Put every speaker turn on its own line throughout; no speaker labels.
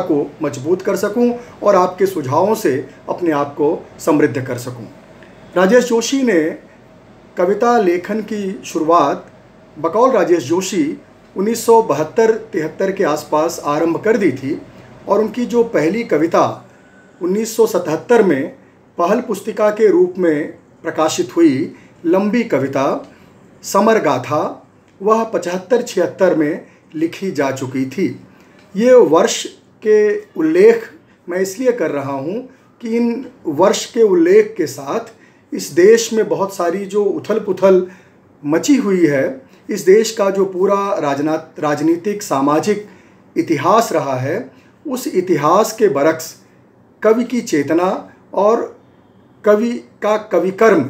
को मजबूत कर सकूं और आपके सुझावों से अपने आप को समृद्ध कर सकूं। राजेश जोशी ने कविता लेखन की शुरुआत बकौल राजेश जोशी 1972-73 के आसपास आरंभ कर दी थी और उनकी जो पहली कविता 1977 में पहल पुस्तिका के रूप में प्रकाशित हुई लंबी कविता समर गाथा, वह 75-76 में लिखी जा चुकी थी। ये वर्ष के उल्लेख मैं इसलिए कर रहा हूँ कि इन वर्ष के उल्लेख के साथ इस देश में बहुत सारी जो उथल पुथल मची हुई है, इस देश का जो पूरा राजनीतिक सामाजिक इतिहास रहा है, उस इतिहास के बरक्स कवि की चेतना और कवि का कवि कर्म,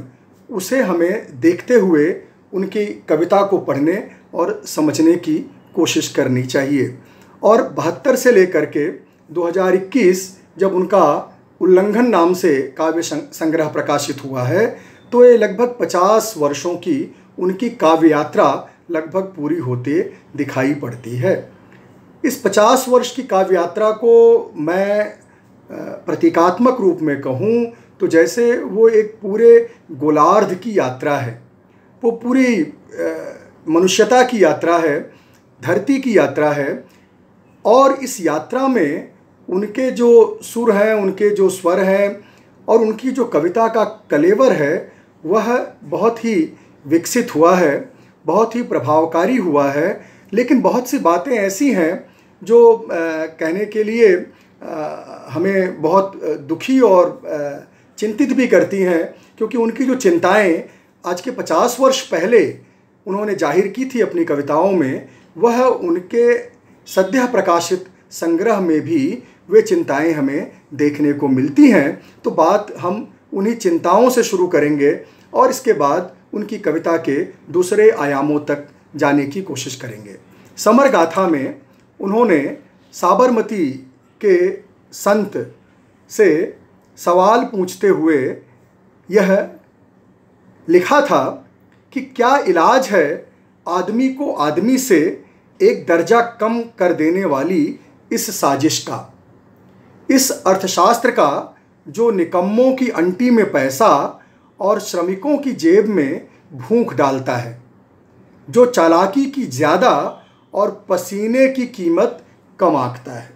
उसे हमें देखते हुए उनकी कविता को पढ़ने और समझने की कोशिश करनी चाहिए। और 72 से लेकर के 2021 जब उनका उल्लंघन नाम से काव्य संग्रह प्रकाशित हुआ है, तो ये लगभग 50 वर्षों की उनकी काव्य यात्रा लगभग पूरी होते दिखाई पड़ती है। इस 50 वर्ष की काव्य यात्रा को मैं प्रतीकात्मक रूप में कहूँ तो जैसे वो एक पूरे गोलार्ध की यात्रा है, वो पूरी मनुष्यता की यात्रा है, धरती की यात्रा है। और इस यात्रा में उनके जो सुर हैं, उनके जो स्वर हैं और उनकी जो कविता का कलेवर है, वह बहुत ही विकसित हुआ है, बहुत ही प्रभावकारी हुआ है। लेकिन बहुत सी बातें ऐसी हैं जो कहने के लिए हमें बहुत दुखी और चिंतित भी करती हैं, क्योंकि उनकी जो चिंताएं आज के 50 वर्ष पहले उन्होंने जाहिर की थी अपनी कविताओं में, वह उनके सद्य प्रकाशित संग्रह में भी वे चिंताएं हमें देखने को मिलती हैं। तो बात हम उन्हीं चिंताओं से शुरू करेंगे और इसके बाद उनकी कविता के दूसरे आयामों तक जाने की कोशिश करेंगे। समर गाथा में उन्होंने साबरमती के संत से सवाल पूछते हुए यह लिखा था कि क्या इलाज है आदमी को आदमी से एक दर्जा कम कर देने वाली इस साजिश का, इस अर्थशास्त्र का जो निकम्मों की अंटी में पैसा और श्रमिकों की जेब में भूख डालता है, जो चालाकी की ज़्यादा और पसीने की कीमत कम आंकता है।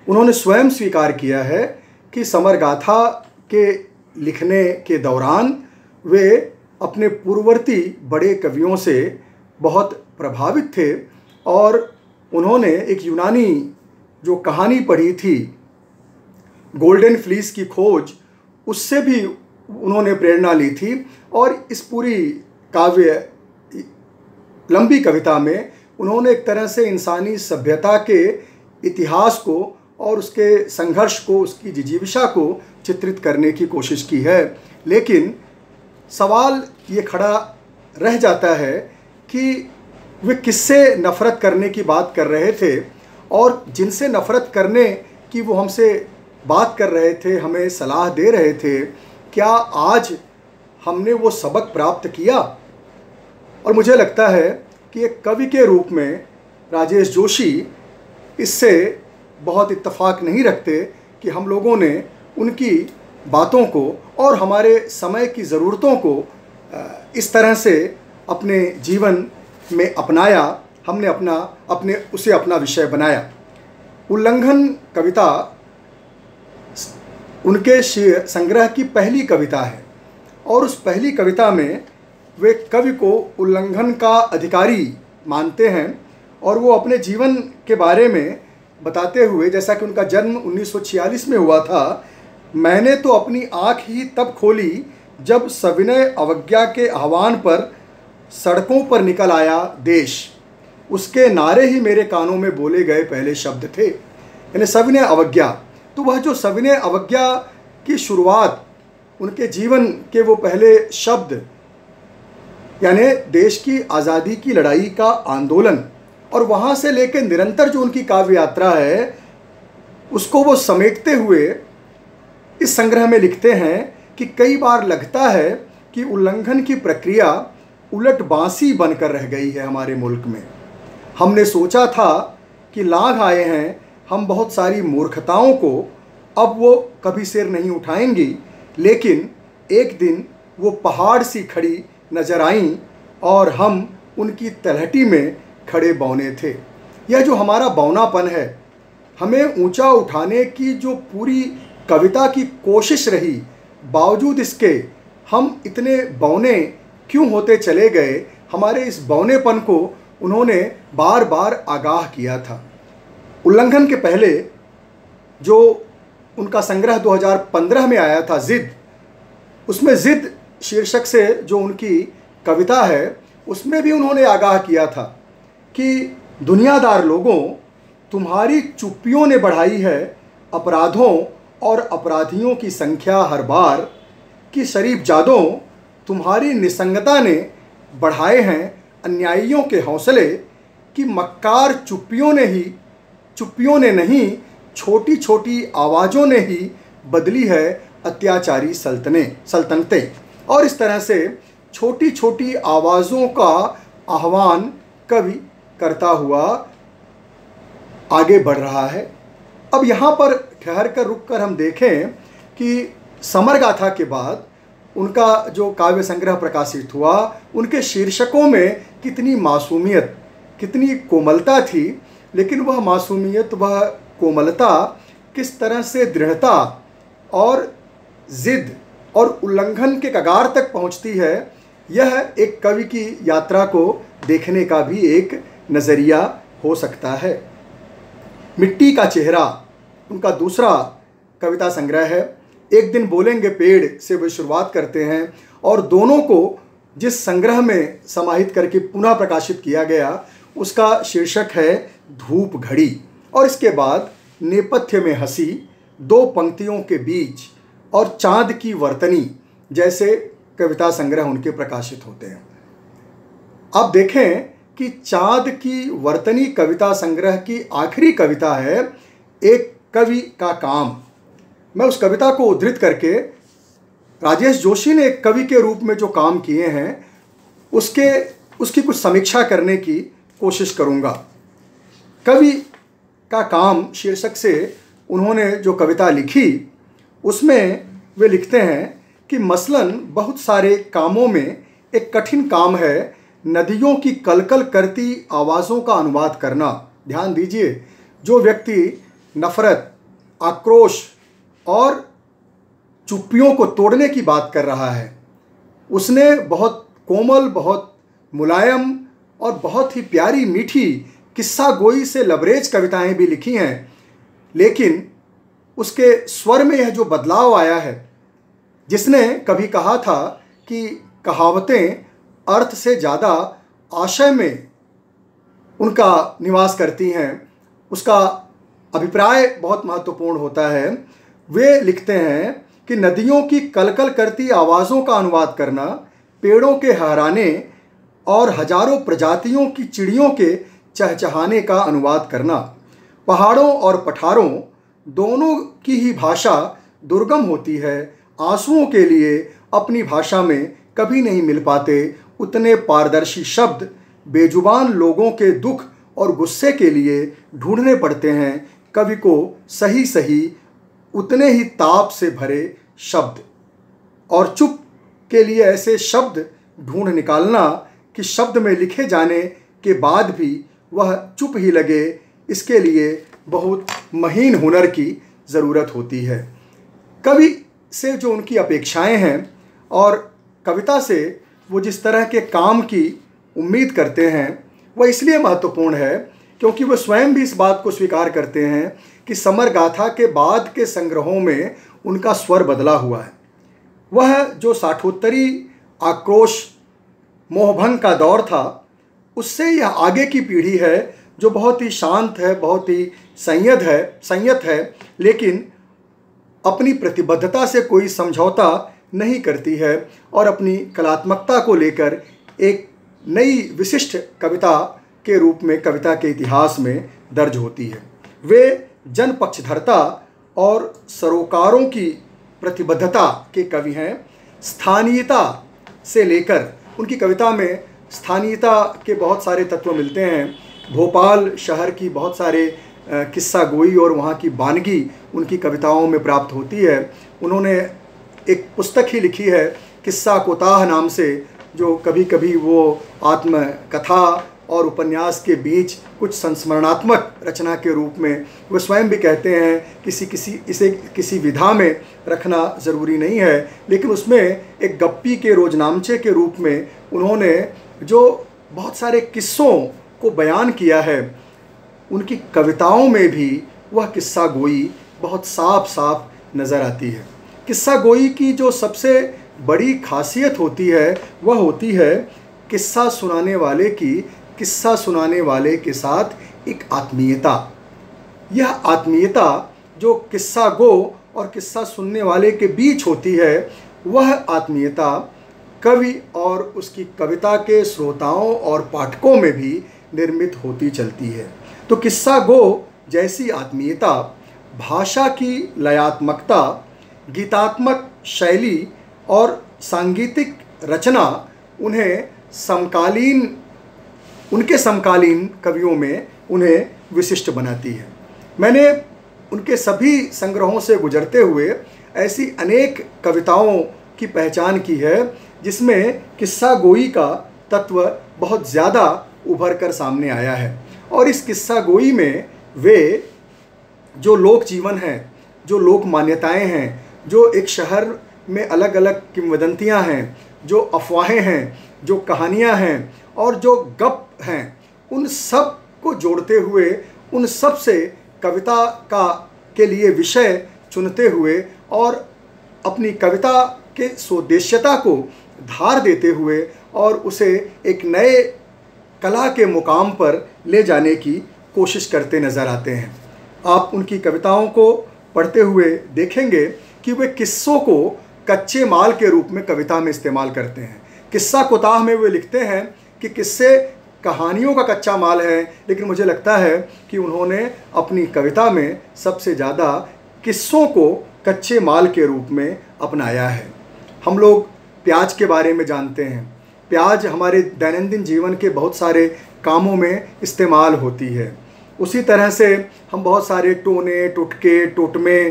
उन्होंने स्वयं स्वीकार किया है कि समर गाथा के लिखने के दौरान वे अपने पूर्ववर्ती बड़े कवियों से बहुत प्रभावित थे और उन्होंने एक यूनानी जो कहानी पढ़ी थी गोल्डन फ्लीस की खोज, उससे भी उन्होंने प्रेरणा ली थी। और इस पूरी काव्य लंबी कविता में उन्होंने एक तरह से इंसानी सभ्यता के इतिहास को और उसके संघर्ष को, उसकी जिजीविषा को चित्रित करने की कोशिश की है। लेकिन सवाल ये खड़ा रह जाता है कि वे किससे नफ़रत करने की बात कर रहे थे और जिनसे नफ़रत करने की वो हमसे बात कर रहे थे, हमें सलाह दे रहे थे, क्या आज हमने वो सबक प्राप्त किया? और मुझे लगता है कि एक कवि के रूप में राजेश जोशी इससे बहुत इत्तेफाक नहीं रखते कि हम लोगों ने उनकी बातों को और हमारे समय की ज़रूरतों को इस तरह से अपने जीवन में अपनाया, हमने उसे अपना विषय बनाया। उल्लंघन कविता उनके संग्रह की पहली कविता है और उस पहली कविता में वे कवि को उल्लंघन का अधिकारी मानते हैं और वो अपने जीवन के बारे में बताते हुए, जैसा कि उनका जन्म 1946 में हुआ था, मैंने तो अपनी आँख ही तब खोली जब सविनय अवज्ञा के आह्वान पर सड़कों पर निकल आया देश, उसके नारे ही मेरे कानों में बोले गए पहले शब्द थे। यानी सविनय अवज्ञा, तो वह जो सविनय अवज्ञा की शुरुआत, उनके जीवन के वो पहले शब्द, यानी देश की आज़ादी की लड़ाई का आंदोलन, और वहाँ से लेकर निरंतर जो उनकी काव्य यात्रा है, उसको वो समेटते हुए इस संग्रह में लिखते हैं कि कई बार लगता है कि उल्लंघन की प्रक्रिया उलट बांसी बनकर रह गई है हमारे मुल्क में। हमने सोचा था कि लाग आए हैं हम बहुत सारी मूर्खताओं को अब वो कभी सिर नहीं उठाएंगी, लेकिन एक दिन वो पहाड़ सी खड़ी नजर आईं और हम उनकी तलहटी में खड़े बौने थे। यह जो हमारा बौनापन है, हमें ऊंचा उठाने की जो पूरी कविता की कोशिश रही, बावजूद इसके हम इतने बौने क्यों होते चले गए, हमारे इस बौनेपन को उन्होंने बार बार आगाह किया था। उल्लंघन के पहले जो उनका संग्रह 2015 में आया था, जिद, उसमें जिद शीर्षक से जो उनकी कविता है, उसमें भी उन्होंने आगाह किया था कि दुनियादार लोगों, तुम्हारी चुप्पियों ने बढ़ाई है अपराधों और अपराधियों की संख्या हर बार, कि शरीफ जादों, तुम्हारी निसंगता ने बढ़ाए हैं अन्यायियों के हौसले, कि मक्कार चुप्पियों ने नहीं, छोटी छोटी आवाज़ों ने ही बदली है अत्याचारी सल्तनतें। और इस तरह से छोटी छोटी आवाज़ों का आह्वान कवि करता हुआ आगे बढ़ रहा है। अब यहाँ पर ठहर कर रुक कर हम देखें कि समर गाथा के बाद उनका जो काव्य संग्रह प्रकाशित हुआ, उनके शीर्षकों में कितनी मासूमियत, कितनी कोमलता थी, लेकिन वह मासूमियत, वह कोमलता किस तरह से दृढ़ता और जिद और उल्लंघन के कगार तक पहुंचती है, यह एक कवि की यात्रा को देखने का भी एक नज़रिया हो सकता है। मिट्टी का चेहरा उनका दूसरा कविता संग्रह है। एक दिन बोलेंगे पेड़ से वे शुरुआत करते हैं और दोनों को जिस संग्रह में समाहित करके पुनः प्रकाशित किया गया, उसका शीर्षक है धूप घड़ी। और इसके बाद नेपथ्य में हंसी, दो पंक्तियों के बीच और चांद की वर्तनी जैसे कविता संग्रह उनके प्रकाशित होते हैं। आप देखें कि चांद की वर्तनी कविता संग्रह की आखिरी कविता है, एक कवि का काम। मैं उस कविता को उद्धृत करके राजेश जोशी ने एक कवि के रूप में जो काम किए हैं उसकी कुछ समीक्षा करने की कोशिश करूंगा। कवि का काम शीर्षक से उन्होंने जो कविता लिखी, उसमें वे लिखते हैं कि मसलन बहुत सारे कामों में एक कठिन काम है नदियों की कलकल करती आवाज़ों का अनुवाद करना। ध्यान दीजिए, जो व्यक्ति नफ़रत, आक्रोश और चुप्पियों को तोड़ने की बात कर रहा है, उसने बहुत कोमल, बहुत मुलायम और बहुत ही प्यारी मीठी किस्सा गोई से लबरेज कविताएं भी लिखी हैं, लेकिन उसके स्वर में यह जो बदलाव आया है, जिसने कभी कहा था कि कहावतें अर्थ से ज़्यादा आशय में उनका निवास करती हैं, उसका अभिप्राय बहुत महत्वपूर्ण होता है। वे लिखते हैं कि नदियों की कलकल करती आवाज़ों का अनुवाद करना, पेड़ों के हराने और हजारों प्रजातियों की चिड़ियों के चहचहाने का अनुवाद करना, पहाड़ों और पठारों दोनों की ही भाषा दुर्गम होती है, आंसुओं के लिए अपनी भाषा में कभी नहीं मिल पाते उतने पारदर्शी शब्द, बेजुबान लोगों के दुख और गुस्से के लिए ढूंढने पड़ते हैं कवि को सही सही उतने ही ताप से भरे शब्द, और चुप के लिए ऐसे शब्द ढूंढ निकालना कि शब्द में लिखे जाने के बाद भी वह चुप ही लगे, इसके लिए बहुत महीन हुनर की ज़रूरत होती है। कवि से जो उनकी अपेक्षाएं हैं और कविता से वो जिस तरह के काम की उम्मीद करते हैं, वह इसलिए महत्वपूर्ण है क्योंकि वह स्वयं भी इस बात को स्वीकार करते हैं कि समर गाथा के बाद के संग्रहों में उनका स्वर बदला हुआ है। वह जो साठोत्तरी आक्रोश मोहभंग का दौर था, उससे यह आगे की पीढ़ी है जो बहुत ही शांत है, बहुत ही संयत है, लेकिन अपनी प्रतिबद्धता से कोई समझौता नहीं करती है और अपनी कलात्मकता को लेकर एक नई विशिष्ट कविता के रूप में कविता के इतिहास में दर्ज होती है। वे जनपक्षधरता और सरोकारों की प्रतिबद्धता के कवि हैं। स्थानीयता से लेकर उनकी कविता में स्थानीयता के बहुत सारे तत्व मिलते हैं। भोपाल शहर की बहुत सारे किस्सा गोई और वहाँ की वानगी उनकी कविताओं में प्राप्त होती है। उन्होंने एक पुस्तक ही लिखी है किस्सा कोताह नाम से, जो कभी कभी वो आत्मकथा और उपन्यास के बीच कुछ संस्मरणात्मक रचना के रूप में वो स्वयं भी कहते हैं इसे किसी विधा में रखना ज़रूरी नहीं है, लेकिन उसमें एक गप्पी के रोजनामचे के रूप में उन्होंने जो बहुत सारे किस्सों को बयान किया है, उनकी कविताओं में भी वह किस्सा गोई बहुत साफ साफ नज़र आती है। किस्सा गोई की जो सबसे बड़ी खासियत होती है वह होती है किस्सा सुनाने वाले के साथ एक आत्मीयता। यह आत्मीयता जो किस्सा गो और किस्सा सुनने वाले के बीच होती है, वह आत्मीयता कवि और उसकी कविता के श्रोताओं और पाठकों में भी निर्मित होती चलती है। तो किस्सा गो जैसी आत्मीयता, भाषा की लयात्मकता, गीतात्मक शैली और सांगीतिक रचना उनके समकालीन कवियों में उन्हें विशिष्ट बनाती है। मैंने उनके सभी संग्रहों से गुजरते हुए ऐसी अनेक कविताओं की पहचान की है जिसमें किस्सा गोई का तत्व बहुत ज़्यादा उभर कर सामने आया है। और इस किस्सा गोई में वे जो लोक जीवन हैं, जो लोक मान्यताएं हैं, जो एक शहर में अलग अलग किंवदंतियां हैं, जो अफवाहें हैं, जो कहानियां हैं और जो गप हैं, उन सब को जोड़ते हुए, उन सब से कविता के लिए विषय चुनते हुए और अपनी कविता के सोदेश्यता को धार देते हुए और उसे एक नए कला के मुकाम पर ले जाने की कोशिश करते नज़र आते हैं। आप उनकी कविताओं को पढ़ते हुए देखेंगे कि वे किस्सों को कच्चे माल के रूप में कविता में इस्तेमाल करते हैं। किस्सा कोताह में वे लिखते हैं कि किस्से कहानियों का कच्चा माल है, लेकिन मुझे लगता है कि उन्होंने अपनी कविता में सबसे ज़्यादा किस्सों को कच्चे माल के रूप में अपनाया है। हम लोग प्याज के बारे में जानते हैं। प्याज हमारे दैनंदिन जीवन के बहुत सारे कामों में इस्तेमाल होती है। उसी तरह से हम बहुत सारे टोने, टुटके, टोटमे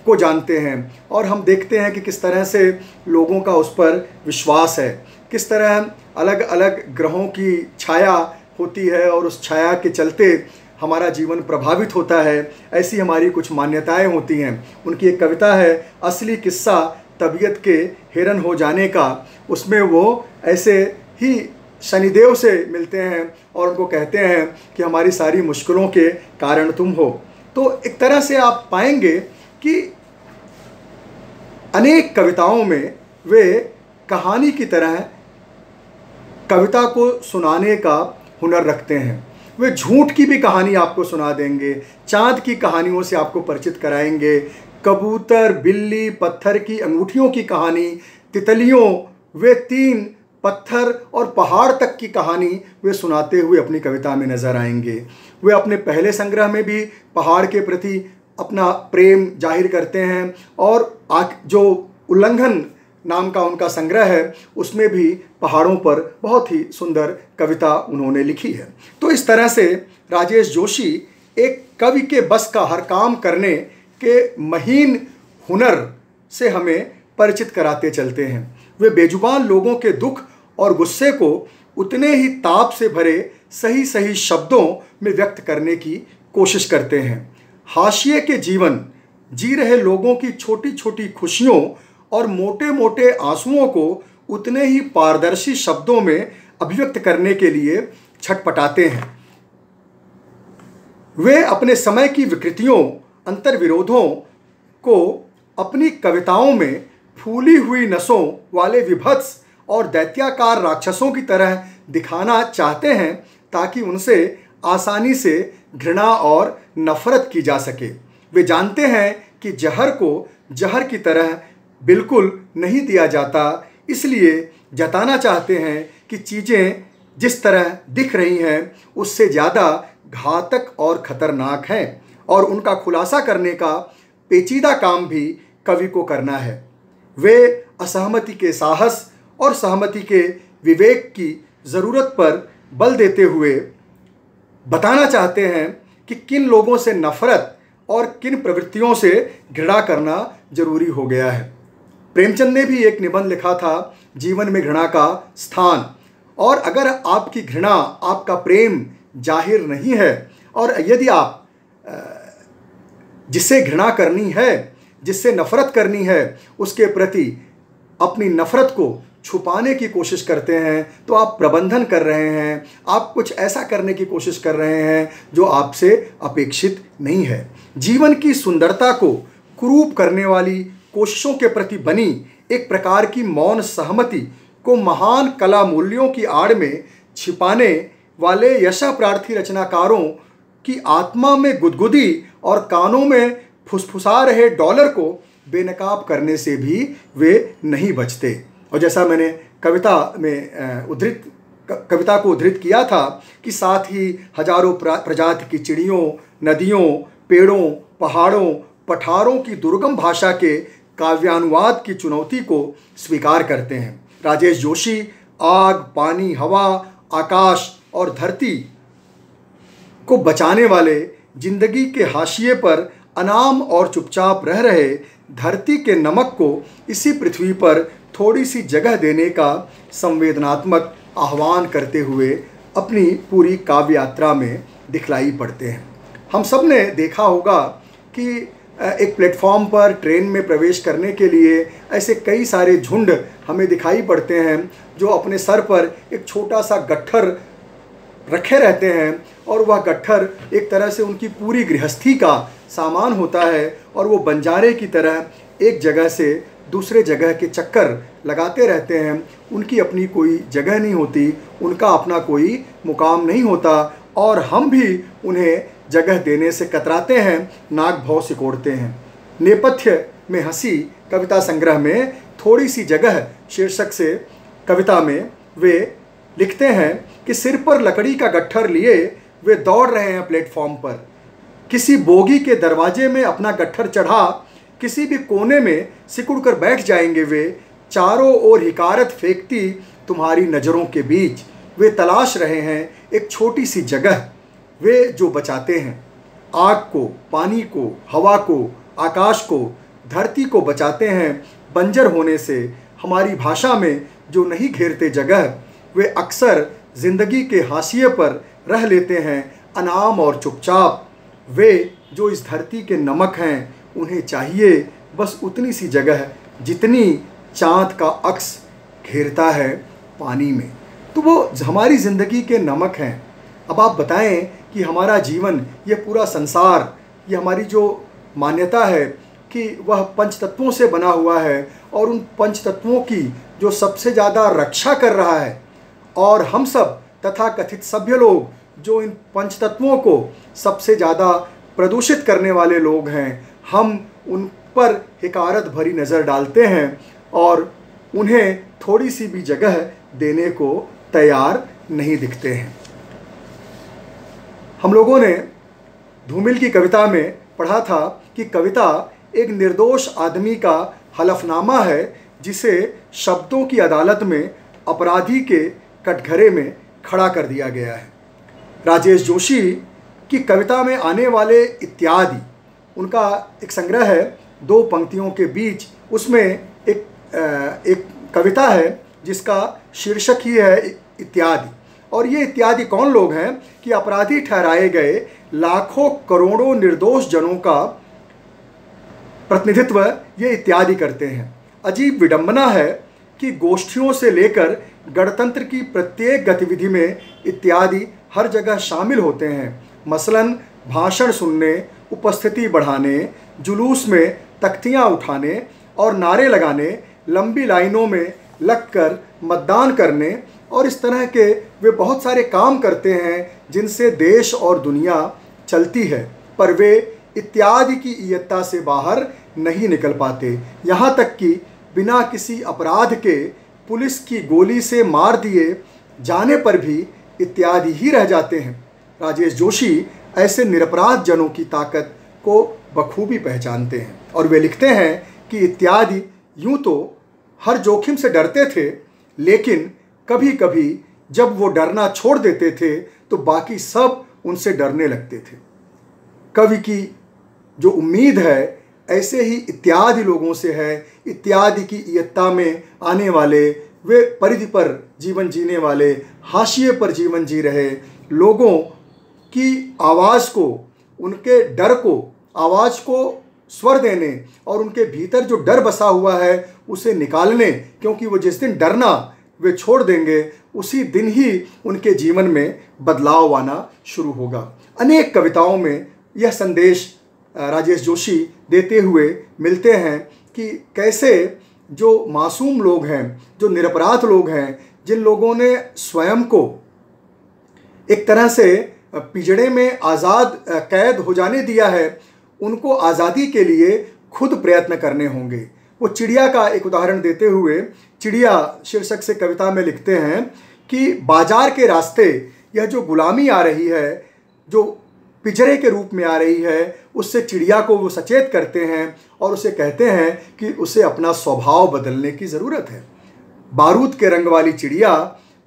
को जानते हैं और हम देखते हैं कि किस तरह से लोगों का उस पर विश्वास है, किस तरह अलग अलग ग्रहों की छाया होती है और उस छाया के चलते हमारा जीवन प्रभावित होता है। ऐसी हमारी कुछ मान्यताएं होती हैं। उनकी एक कविता है असली किस्सा तबीयत के हिरन हो जाने का। उसमें वो ऐसे ही शनिदेव से मिलते हैं और उनको कहते हैं कि हमारी सारी मुश्किलों के कारण तुम हो। तो एक तरह से आप पाएंगे कि अनेक कविताओं में वे कहानी की तरह कविता को सुनाने का हुनर रखते हैं। वे झूठ की भी कहानी आपको सुना देंगे, चाँद की कहानियों से आपको परिचित कराएंगे, कबूतर, बिल्ली, पत्थर की अंगूठियों की कहानी, तितलियों, वे 3 पत्थर और पहाड़ तक की कहानी वे सुनाते हुए अपनी कविता में नज़र आएंगे। वे अपने पहले संग्रह में भी पहाड़ के प्रति अपना प्रेम जाहिर करते हैं और जो उल्लंघन नाम का उनका संग्रह है उसमें भी पहाड़ों पर बहुत ही सुंदर कविता उन्होंने लिखी है। तो इस तरह से राजेश जोशी एक कवि के बस का हर काम करने के महीन हुनर से हमें परिचित कराते चलते हैं। वे बेजुबान लोगों के दुख और गुस्से को उतने ही ताप से भरे सही सही शब्दों में व्यक्त करने की कोशिश करते हैं। हाशिए के जीवन जी रहे लोगों की छोटी छोटी खुशियों और मोटे मोटे आंसुओं को उतने ही पारदर्शी शब्दों में अभिव्यक्त करने के लिए छटपटाते हैं। वे अपने समय की विकृतियों, अंतर्विरोधों को अपनी कविताओं में फूली हुई नसों वाले विभत्स और दैत्याकार राक्षसों की तरह दिखाना चाहते हैं ताकि उनसे आसानी से घृणा और नफरत की जा सके। वे जानते हैं कि जहर को जहर की तरह बिल्कुल नहीं दिया जाता, इसलिए जताना चाहते हैं कि चीज़ें जिस तरह दिख रही हैं उससे ज़्यादा घातक और ख़तरनाक हैं और उनका खुलासा करने का पेचीदा काम भी कवि को करना है। वे असहमति के साहस और सहमति के विवेक की ज़रूरत पर बल देते हुए बताना चाहते हैं कि किन लोगों से नफरत और किन प्रवृत्तियों से घृणा करना जरूरी हो गया है। प्रेमचंद ने भी एक निबंध लिखा था, जीवन में घृणा का स्थान। और अगर आपकी घृणा, आपका प्रेम जाहिर नहीं है, और यदि आप जिससे घृणा करनी है, जिससे नफरत करनी है, उसके प्रति अपनी नफरत को छुपाने की कोशिश करते हैं, तो आप प्रबंधन कर रहे हैं, आप कुछ ऐसा करने की कोशिश कर रहे हैं जो आपसे अपेक्षित नहीं है। जीवन की सुंदरता को कुरूप करने वाली कोशिशों के प्रति बनी एक प्रकार की मौन सहमति को महान कला मूल्यों की आड़ में छिपाने वाले यशाप्रार्थी रचनाकारों की आत्मा में गुदगुदी और कानों में फुसफुसा रहे डॉलर को बेनकाब करने से भी वे नहीं बचते। और जैसा मैंने कविता को उद्धृत किया था कि साथ ही हजारों प्रजाति की चिड़ियों, नदियों, पेड़ों, पहाड़ों, पठारों की दुर्गम भाषा के काव्यानुवाद की चुनौती को स्वीकार करते हैं। राजेश जोशी आग, पानी, हवा, आकाश और धरती को बचाने वाले, जिंदगी के हाशिए पर अनाम और चुपचाप रह रहे धरती के नमक को इसी पृथ्वी पर थोड़ी सी जगह देने का संवेदनात्मक आह्वान करते हुए अपनी पूरी काव्य यात्रा में दिखलाई पड़ते हैं। हम सब ने देखा होगा कि एक प्लेटफॉर्म पर ट्रेन में प्रवेश करने के लिए ऐसे कई सारे झुंड हमें दिखाई पड़ते हैं जो अपने सर पर एक छोटा सा गट्ठर रखे रहते हैं, और वह गट्ठर एक तरह से उनकी पूरी गृहस्थी का सामान होता है, और वो बंजारे की तरह एक जगह से दूसरे जगह के चक्कर लगाते रहते हैं। उनकी अपनी कोई जगह नहीं होती, उनका अपना कोई मुकाम नहीं होता, और हम भी उन्हें जगह देने से कतराते हैं, नाक भौं सिकोड़ते हैं। नेपथ्य में हंसी कविता संग्रह में थोड़ी सी जगह शीर्षक से कविता में वे लिखते हैं कि सिर पर लकड़ी का गट्ठर लिए वे दौड़ रहे हैं प्लेटफॉर्म पर। किसी बोगी के दरवाजे में अपना गट्ठर चढ़ा किसी भी कोने में सिकुड़ कर बैठ जाएंगे वे। चारों ओर हिकारत फेंकती तुम्हारी नज़रों के बीच वे तलाश रहे हैं एक छोटी सी जगह, वे जो बचाते हैं आग को, पानी को, हवा को, आकाश को, धरती को बचाते हैं बंजर होने से। हमारी भाषा में जो नहीं घेरते जगह, वे अक्सर जिंदगी के हाशिए पर रह लेते हैं अनाम और चुपचाप। वे जो इस धरती के नमक हैं, उन्हें चाहिए बस उतनी सी जगह जितनी चाँद का अक्स घेरता है पानी में। तो वो हमारी ज़िंदगी के नमक हैं। अब आप बताएं कि हमारा जीवन, ये पूरा संसार, ये हमारी जो मान्यता है कि वह पंच तत्वों से बना हुआ है, और उन पंच तत्वों की जो सबसे ज़्यादा रक्षा कर रहा है, और हम सब तथा कथित सभ्य लोग जो इन पंच तत्वों को सबसे ज़्यादा प्रदूषित करने वाले लोग हैं, हम उन पर हिकारत भरी नज़र डालते हैं और उन्हें थोड़ी सी भी जगह देने को तैयार नहीं दिखते हैं। हम लोगों ने धूमिल की कविता में पढ़ा था कि कविता एक निर्दोष आदमी का हलफनामा है जिसे शब्दों की अदालत में अपराधी के कटघरे में खड़ा कर दिया गया है। राजेश जोशी की कविता में आने वाले इत्यादि, उनका एक संग्रह है 2 पंक्तियों के बीच, उसमें एक कविता है जिसका शीर्षक ही है इत्यादि। और ये इत्यादि कौन लोग हैं कि अपराधी ठहराए गए लाखों करोड़ों निर्दोष जनों का प्रतिनिधित्व ये इत्यादि करते हैं। अजीब विडंबना है कि गोष्ठियों से लेकर गणतंत्र की प्रत्येक गतिविधि में इत्यादि हर जगह शामिल होते हैं। मसलन भाषण सुनने, उपस्थिति बढ़ाने, जुलूस में तख्तियां उठाने और नारे लगाने, लंबी लाइनों में लगकर मतदान करने, और इस तरह के वे बहुत सारे काम करते हैं जिनसे देश और दुनिया चलती है, पर वे इत्यादि की इयत्ता से बाहर नहीं निकल पाते। यहाँ तक कि बिना किसी अपराध के पुलिस की गोली से मार दिए जाने पर भी इत्यादि ही रह जाते हैं। राजेश जोशी ऐसे निरपराध जनों की ताकत को बखूबी पहचानते हैं, और वे लिखते हैं कि इत्यादि यूँ तो हर जोखिम से डरते थे, लेकिन कभी कभी जब वो डरना छोड़ देते थे तो बाकी सब उनसे डरने लगते थे। कवि की जो उम्मीद है ऐसे ही इत्यादि लोगों से है। इत्यादि की इयत्ता में आने वाले, वे परिधि पर जीवन जीने वाले, हाशिए पर जीवन जी रहे लोगों की आवाज़ को, उनके डर को, आवाज़ को स्वर देने और उनके भीतर जो डर बसा हुआ है उसे निकालने, क्योंकि वो जिस दिन डरना वे छोड़ देंगे उसी दिन ही उनके जीवन में बदलाव आना शुरू होगा। अनेक कविताओं में यह संदेश राजेश जोशी देते हुए मिलते हैं कि कैसे जो मासूम लोग हैं, जो निरपराध लोग हैं, जिन लोगों ने स्वयं को एक तरह से पिंजड़े में आज़ाद कैद हो जाने दिया है, उनको आज़ादी के लिए खुद प्रयत्न करने होंगे। वो चिड़िया का एक उदाहरण देते हुए चिड़िया शीर्षक से कविता में लिखते हैं कि बाजार के रास्ते यह जो गुलामी आ रही है, जो पिंजरे के रूप में आ रही है, उससे चिड़िया को वो सचेत करते हैं और उसे कहते हैं कि उसे अपना स्वभाव बदलने की ज़रूरत है। बारूद के रंग वाली चिड़िया,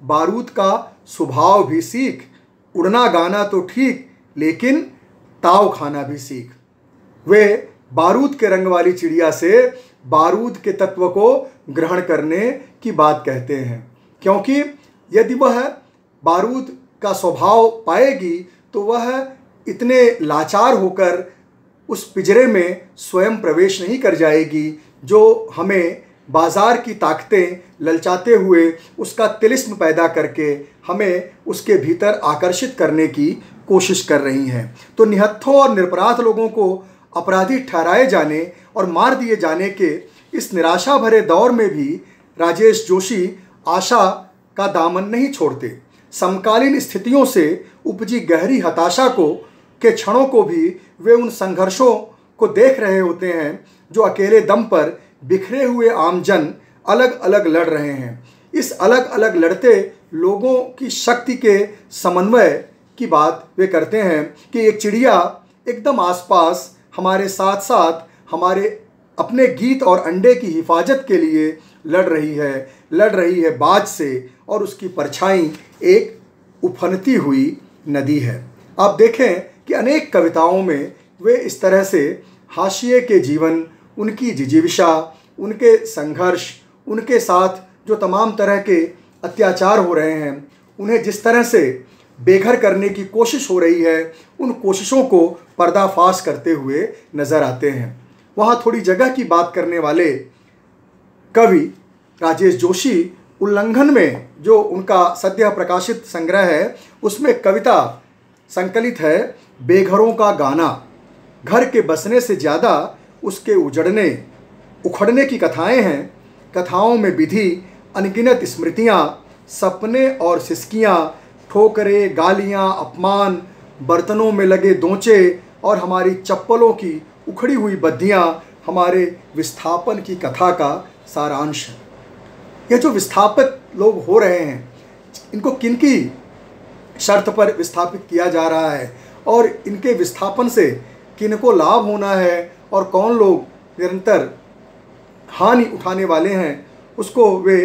बारूद का स्वभाव भी सीख, उड़ना गाना तो ठीक लेकिन ताव खाना भी सीख। वे बारूद के रंग वाली चिड़िया से बारूद के तत्व को ग्रहण करने की बात कहते हैं, क्योंकि यदि वह बारूद का स्वभाव पाएगी तो वह इतने लाचार होकर उस पिंजरे में स्वयं प्रवेश नहीं कर जाएगी जो हमें बाजार की ताकतें ललचाते हुए उसका तिलिस्म पैदा करके हमें उसके भीतर आकर्षित करने की कोशिश कर रही हैं। तो निहत्थों और निरपराध लोगों को अपराधी ठहराए जाने और मार दिए जाने के इस निराशा भरे दौर में भी राजेश जोशी आशा का दामन नहीं छोड़ते। समकालीन स्थितियों से उपजी गहरी हताशा के क्षणों को भी वे उन संघर्षों को देख रहे होते हैं जो अकेले दम पर बिखरे हुए आमजन अलग अलग लड़ रहे हैं। इस अलग अलग लड़ते लोगों की शक्ति के समन्वय की बात वे करते हैं कि एक चिड़िया एकदम आसपास हमारे साथ साथ हमारे अपने गीत और अंडे की हिफाजत के लिए लड़ रही है बाज से, और उसकी परछाई एक उफनती हुई नदी है। आप देखें कि अनेक कविताओं में वे इस तरह से हाशिए के जीवन, उनकी जिजीविषा, उनके संघर्ष, उनके साथ जो तमाम तरह के अत्याचार हो रहे हैं, उन्हें जिस तरह से बेघर करने की कोशिश हो रही है, उन कोशिशों को पर्दाफाश करते हुए नज़र आते हैं। वहाँ थोड़ी जगह की बात करने वाले कवि राजेश जोशी उल्लंघन में जो उनका सद्य प्रकाशित संग्रह है उसमें कविता संकलित है बेघरों का गाना। घर के बसने से ज़्यादा उसके उजड़ने उखड़ने की कथाएं हैं। कथाओं में विधि, अनगिनत स्मृतियाँ, सपने और सिसकियाँ, ठोकरें, गालियाँ, अपमान, बर्तनों में लगे दोंचे और हमारी चप्पलों की उखड़ी हुई बद्धियाँ हमारे विस्थापन की कथा का सारांश है। यह जो विस्थापित लोग हो रहे हैं, इनको किनकी शर्त पर विस्थापित किया जा रहा है और इनके विस्थापन से किनको लाभ होना है और कौन लोग निरंतर हानि उठाने वाले हैं, उसको वे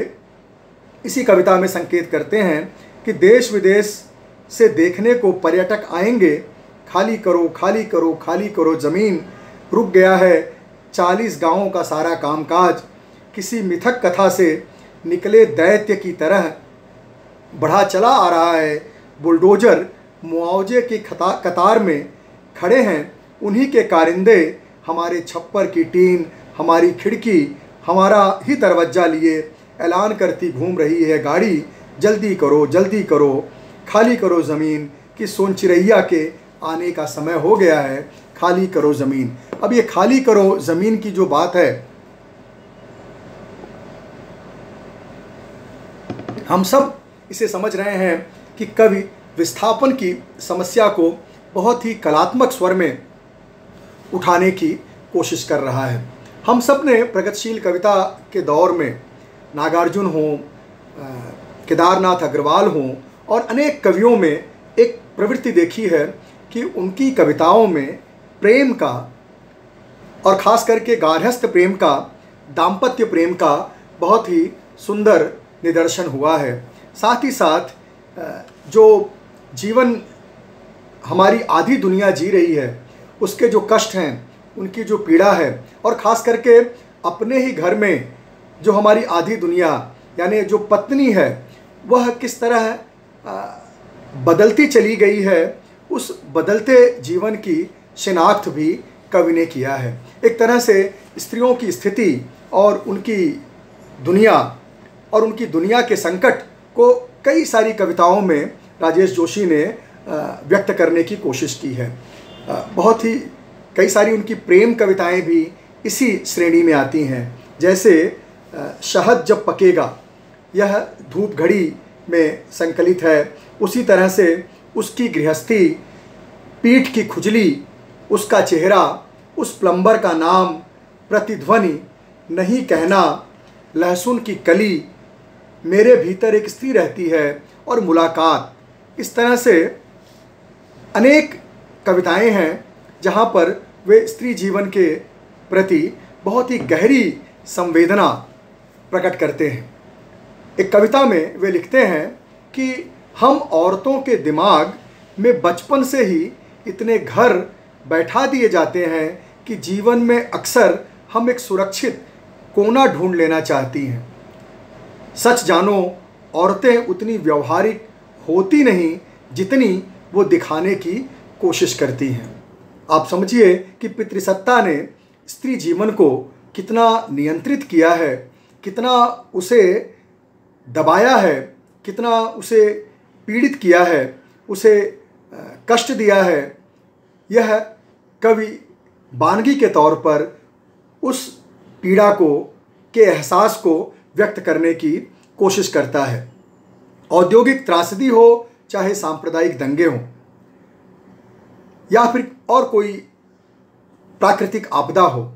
इसी कविता में संकेत करते हैं कि देश विदेश से देखने को पर्यटक आएंगे, खाली करो खाली करो खाली करो ज़मीन, रुक गया है 40 गांवों का सारा कामकाज, किसी मिथक कथा से निकले दैत्य की तरह बढ़ा चला आ रहा है, बुलडोजर मुआवजे की कतार में खड़े हैं, उन्हीं के कारिंदे हमारे छप्पर की टीन, हमारी खिड़की, हमारा ही दरवाज़ा लिए ऐलान करती घूम रही है गाड़ी, जल्दी करो खाली करो ज़मीन कि सोनचिरैया के आने का समय हो गया है, खाली करो ज़मीन। अब ये खाली करो ज़मीन की जो बात है, हम सब इसे समझ रहे हैं कि कवि विस्थापन की समस्या को बहुत ही कलात्मक स्वर में उठाने की कोशिश कर रहा है। हम सब ने प्रगतिशील कविता के दौर में नागार्जुन हों, केदारनाथ अग्रवाल हों और अनेक कवियों में एक प्रवृत्ति देखी है कि उनकी कविताओं में प्रेम का और ख़ास करके गार्हस्थ प्रेम का, दाम्पत्य प्रेम का बहुत ही सुंदर निदर्शन हुआ है। साथ ही साथ जो जीवन हमारी आधी दुनिया जी रही है उसके जो कष्ट हैं, उनकी जो पीड़ा है, और ख़ास करके अपने ही घर में जो हमारी आधी दुनिया यानी जो पत्नी है वह किस तरह बदलती चली गई है, उस बदलते जीवन की शिनाख्त भी कवि ने किया है। एक तरह से स्त्रियों की स्थिति और उनकी दुनिया के संकट को कई सारी कविताओं में राजेश जोशी ने व्यक्त करने की कोशिश की है। बहुत ही कई सारी उनकी प्रेम कविताएं भी इसी श्रेणी में आती हैं। जैसे शहद जब पकेगा, यह धूप घड़ी में संकलित है। उसी तरह से उसकी गृहस्थी, पीठ की खुजली, उसका चेहरा, उस प्लम्बर का नाम, प्रतिध्वनि, नहीं कहना, लहसुन की कली, मेरे भीतर एक स्त्री रहती है, और मुलाकात। इस तरह से अनेक कविताएं हैं जहाँ पर वे स्त्री जीवन के प्रति बहुत ही गहरी संवेदना प्रकट करते हैं। एक कविता में वे लिखते हैं कि हम औरतों के दिमाग में बचपन से ही इतने घर बैठा दिए जाते हैं कि जीवन में अक्सर हम एक सुरक्षित कोना ढूंढ लेना चाहती हैं। सच जानो, औरतें उतनी व्यवहारिक होती नहीं जितनी वो दिखाने की कोशिश करती हैं। आप समझिए कि पितृसत्ता ने स्त्री जीवन को कितना नियंत्रित किया है, कितना उसे दबाया है, कितना उसे पीड़ित किया है, उसे कष्ट दिया है। यह कवि बानगी के तौर पर उस पीड़ा के एहसास को व्यक्त करने की कोशिश करता है। औद्योगिक त्रासदी हो, चाहे सांप्रदायिक दंगे हों, या फिर और कोई प्राकृतिक आपदा हो,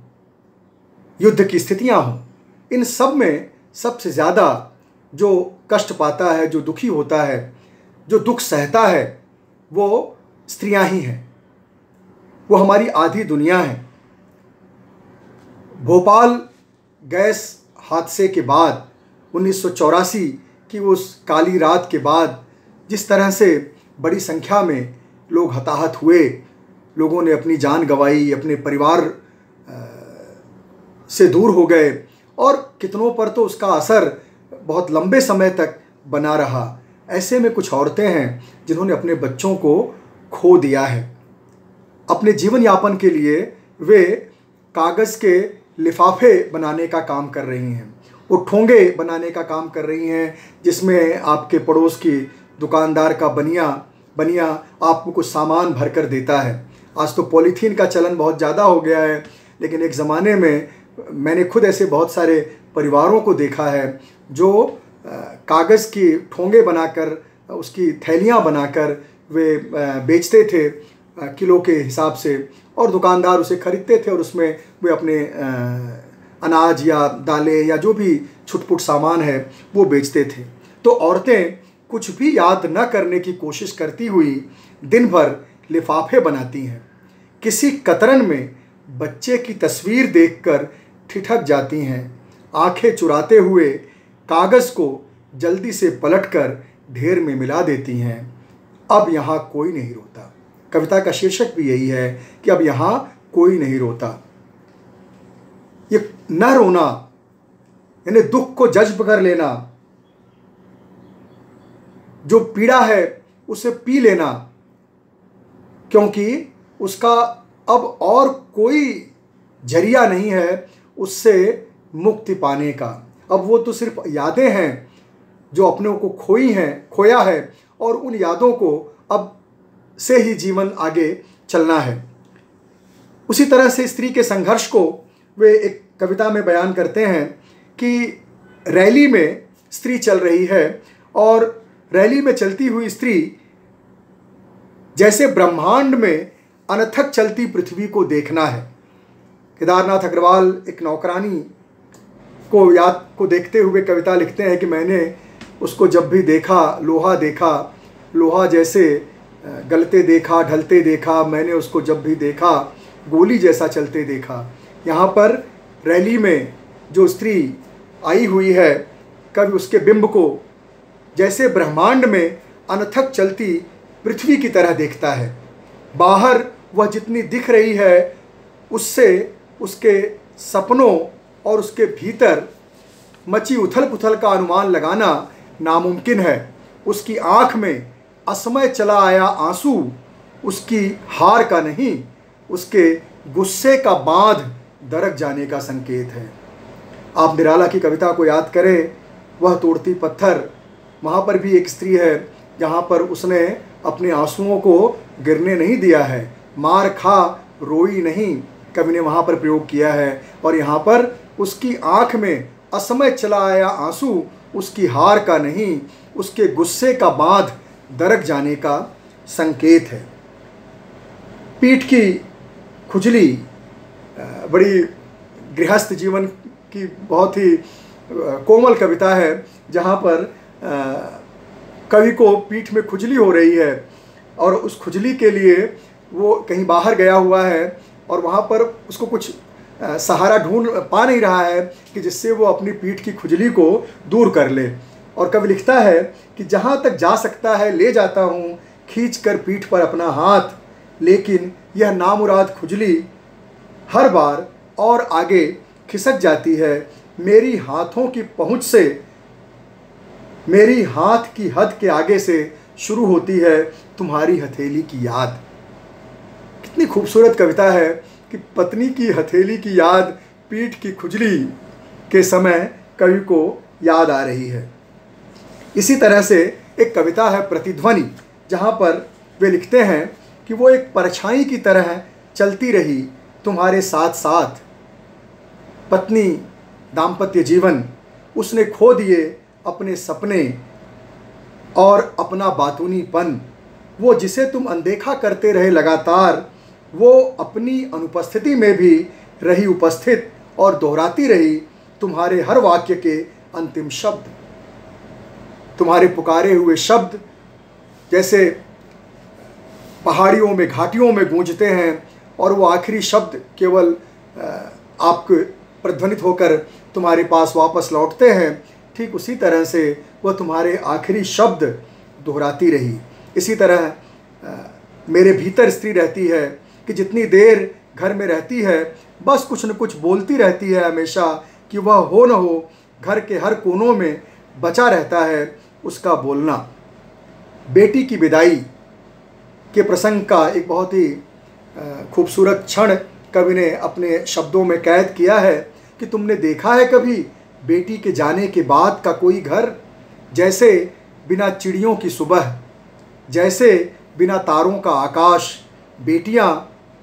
युद्ध की स्थितियां हों, इन सब में सबसे ज़्यादा जो कष्ट पाता है, जो दुखी होता है, जो दुख सहता है, वो स्त्रियां ही हैं। वो हमारी आधी दुनिया है। भोपाल गैस हादसे के बाद 1984 की उस काली रात के बाद जिस तरह से बड़ी संख्या में लोग हताहत हुए, लोगों ने अपनी जान गंवाई, अपने परिवार से दूर हो गए, और कितनों पर तो उसका असर बहुत लंबे समय तक बना रहा। ऐसे में कुछ औरतें हैं जिन्होंने अपने बच्चों को खो दिया है। अपने जीवन यापन के लिए वे कागज़ के लिफाफे बनाने का काम कर रही हैं, वो ठोंगे बनाने का काम कर रही हैं, जिसमें आपके पड़ोस की दुकानदार का बनिया आपको कुछ सामान भर कर देता है। आज तो पॉलीथीन का चलन बहुत ज़्यादा हो गया है, लेकिन एक ज़माने में मैंने खुद ऐसे बहुत सारे परिवारों को देखा है जो कागज़ की ठोंगे बनाकर, उसकी थैलियाँ बनाकर वे बेचते थे किलो के हिसाब से, और दुकानदार उसे ख़रीदते थे और उसमें वे अपने अनाज या दालें या जो भी छुटपुट सामान है वो बेचते थे। तो औरतें कुछ भी याद न करने की कोशिश करती हुई दिन भर लिफाफे बनाती हैं। किसी कतरन में बच्चे की तस्वीर देखकर ठिठक जाती हैं, आंखें चुराते हुए कागज़ को जल्दी से पलटकर ढेर में मिला देती हैं। अब यहाँ कोई नहीं रोता। कविता का शीर्षक भी यही है कि अब यहाँ कोई नहीं रोता। ये न रोना यानी दुख को जज्ब कर लेना, जो पीड़ा है उसे पी लेना, क्योंकि उसका अब और कोई जरिया नहीं है उससे मुक्ति पाने का। अब वो तो सिर्फ यादें हैं जो अपनों को खोया है, और उन यादों को अब से ही जीवन आगे चलना है। उसी तरह से स्त्री के संघर्ष को वे एक कविता में बयान करते हैं कि रैली में स्त्री चल रही है, और रैली में चलती हुई स्त्री जैसे ब्रह्मांड में अनथक चलती पृथ्वी को देखना है। केदारनाथ अग्रवाल एक नौकरानी को देखते हुए कविता लिखते हैं कि मैंने उसको जब भी देखा, लोहा जैसे गलते देखा, ढलते देखा, मैंने उसको जब भी देखा, गोली जैसा चलते देखा। यहाँ पर रैली में जो स्त्री आई हुई है, कवि उसके बिंब को जैसे ब्रह्मांड में अनथक चलती पृथ्वी की तरह देखता है। बाहर वह जितनी दिख रही है उससे उसके सपनों और उसके भीतर मची उथल पुथल का अनुमान लगाना नामुमकिन है। उसकी आँख में असमय चला आया आंसू उसकी हार का नहीं, उसके गुस्से का बांध दरक जाने का संकेत है। आप निराला की कविता को याद करें, वह तोड़ती पत्थर, वहाँ पर भी एक स्त्री है जहाँ पर उसने अपने आंसुओं को गिरने नहीं दिया है। मार खा रोई नहीं, कवि ने वहाँ पर प्रयोग किया है। और यहाँ पर उसकी आँख में असमय चला आया आंसू उसकी हार का नहीं, उसके गुस्से का बांध दरक जाने का संकेत है। पीठ की खुजली बड़ी गृहस्थ जीवन की बहुत ही कोमल कविता है, जहाँ पर कवि को पीठ में खुजली हो रही है और उस खुजली के लिए वो कहीं बाहर गया हुआ है और वहाँ पर उसको कुछ सहारा ढूंढ पा नहीं रहा है कि जिससे वो अपनी पीठ की खुजली को दूर कर ले। और कवि लिखता है कि जहाँ तक जा सकता है ले जाता हूँ खींच कर पीठ पर अपना हाथ, लेकिन यह नामुराद खुजली हर बार और आगे खिसक जाती है। मेरी हाथों की पहुँच से, मेरी हाथ की हद के आगे से शुरू होती है तुम्हारी हथेली की याद। कितनी खूबसूरत कविता है कि पत्नी की हथेली की याद पीठ की खुजली के समय कवि को याद आ रही है। इसी तरह से एक कविता है प्रतिध्वनि, जहाँ पर वे लिखते हैं कि वो एक परछाई की तरह चलती रही तुम्हारे साथ साथ। पत्नी, दाम्पत्य जीवन, उसने खो दिए अपने सपने और अपना बातूनीपन। वो जिसे तुम अनदेखा करते रहे लगातार, वो अपनी अनुपस्थिति में भी रही उपस्थित और दोहराती रही तुम्हारे हर वाक्य के अंतिम शब्द। तुम्हारे पुकारे हुए शब्द जैसे पहाड़ियों में, घाटियों में गूंजते हैं और वो आखिरी शब्द केवल आपको प्रतिध्वनित होकर तुम्हारे पास वापस लौटते हैं, ठीक उसी तरह से वह तुम्हारे आखिरी शब्द दोहराती रही। इसी तरह मेरे भीतर स्त्री रहती है कि जितनी देर घर में रहती है बस कुछ न कुछ बोलती रहती है हमेशा, कि वह हो न हो घर के हर कोनों में बचा रहता है उसका बोलना। बेटी की विदाई के प्रसंग का एक बहुत ही खूबसूरत क्षण कवि ने अपने शब्दों में कैद किया है कि तुमने देखा है कभी बेटी के जाने के बाद का कोई घर, जैसे बिना चिड़ियों की सुबह, जैसे बिना तारों का आकाश। बेटियां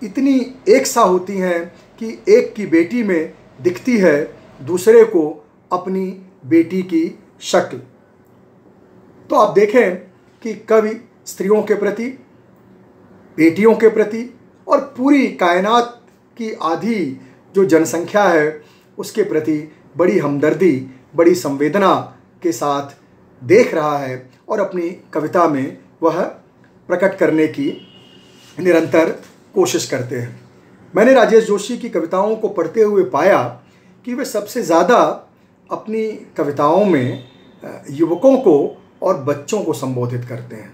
इतनी एक सा होती हैं कि एक की बेटी में दिखती है दूसरे को अपनी बेटी की शक्ल। तो आप देखें कि कवि स्त्रियों के प्रति, बेटियों के प्रति और पूरी कायनात की आधी जो जनसंख्या है उसके प्रति बड़ी हमदर्दी, बड़ी संवेदना के साथ देख रहा है और अपनी कविता में वह प्रकट करने की निरंतर कोशिश करते हैं। मैंने राजेश जोशी की कविताओं को पढ़ते हुए पाया कि वे सबसे ज़्यादा अपनी कविताओं में युवकों को और बच्चों को संबोधित करते हैं।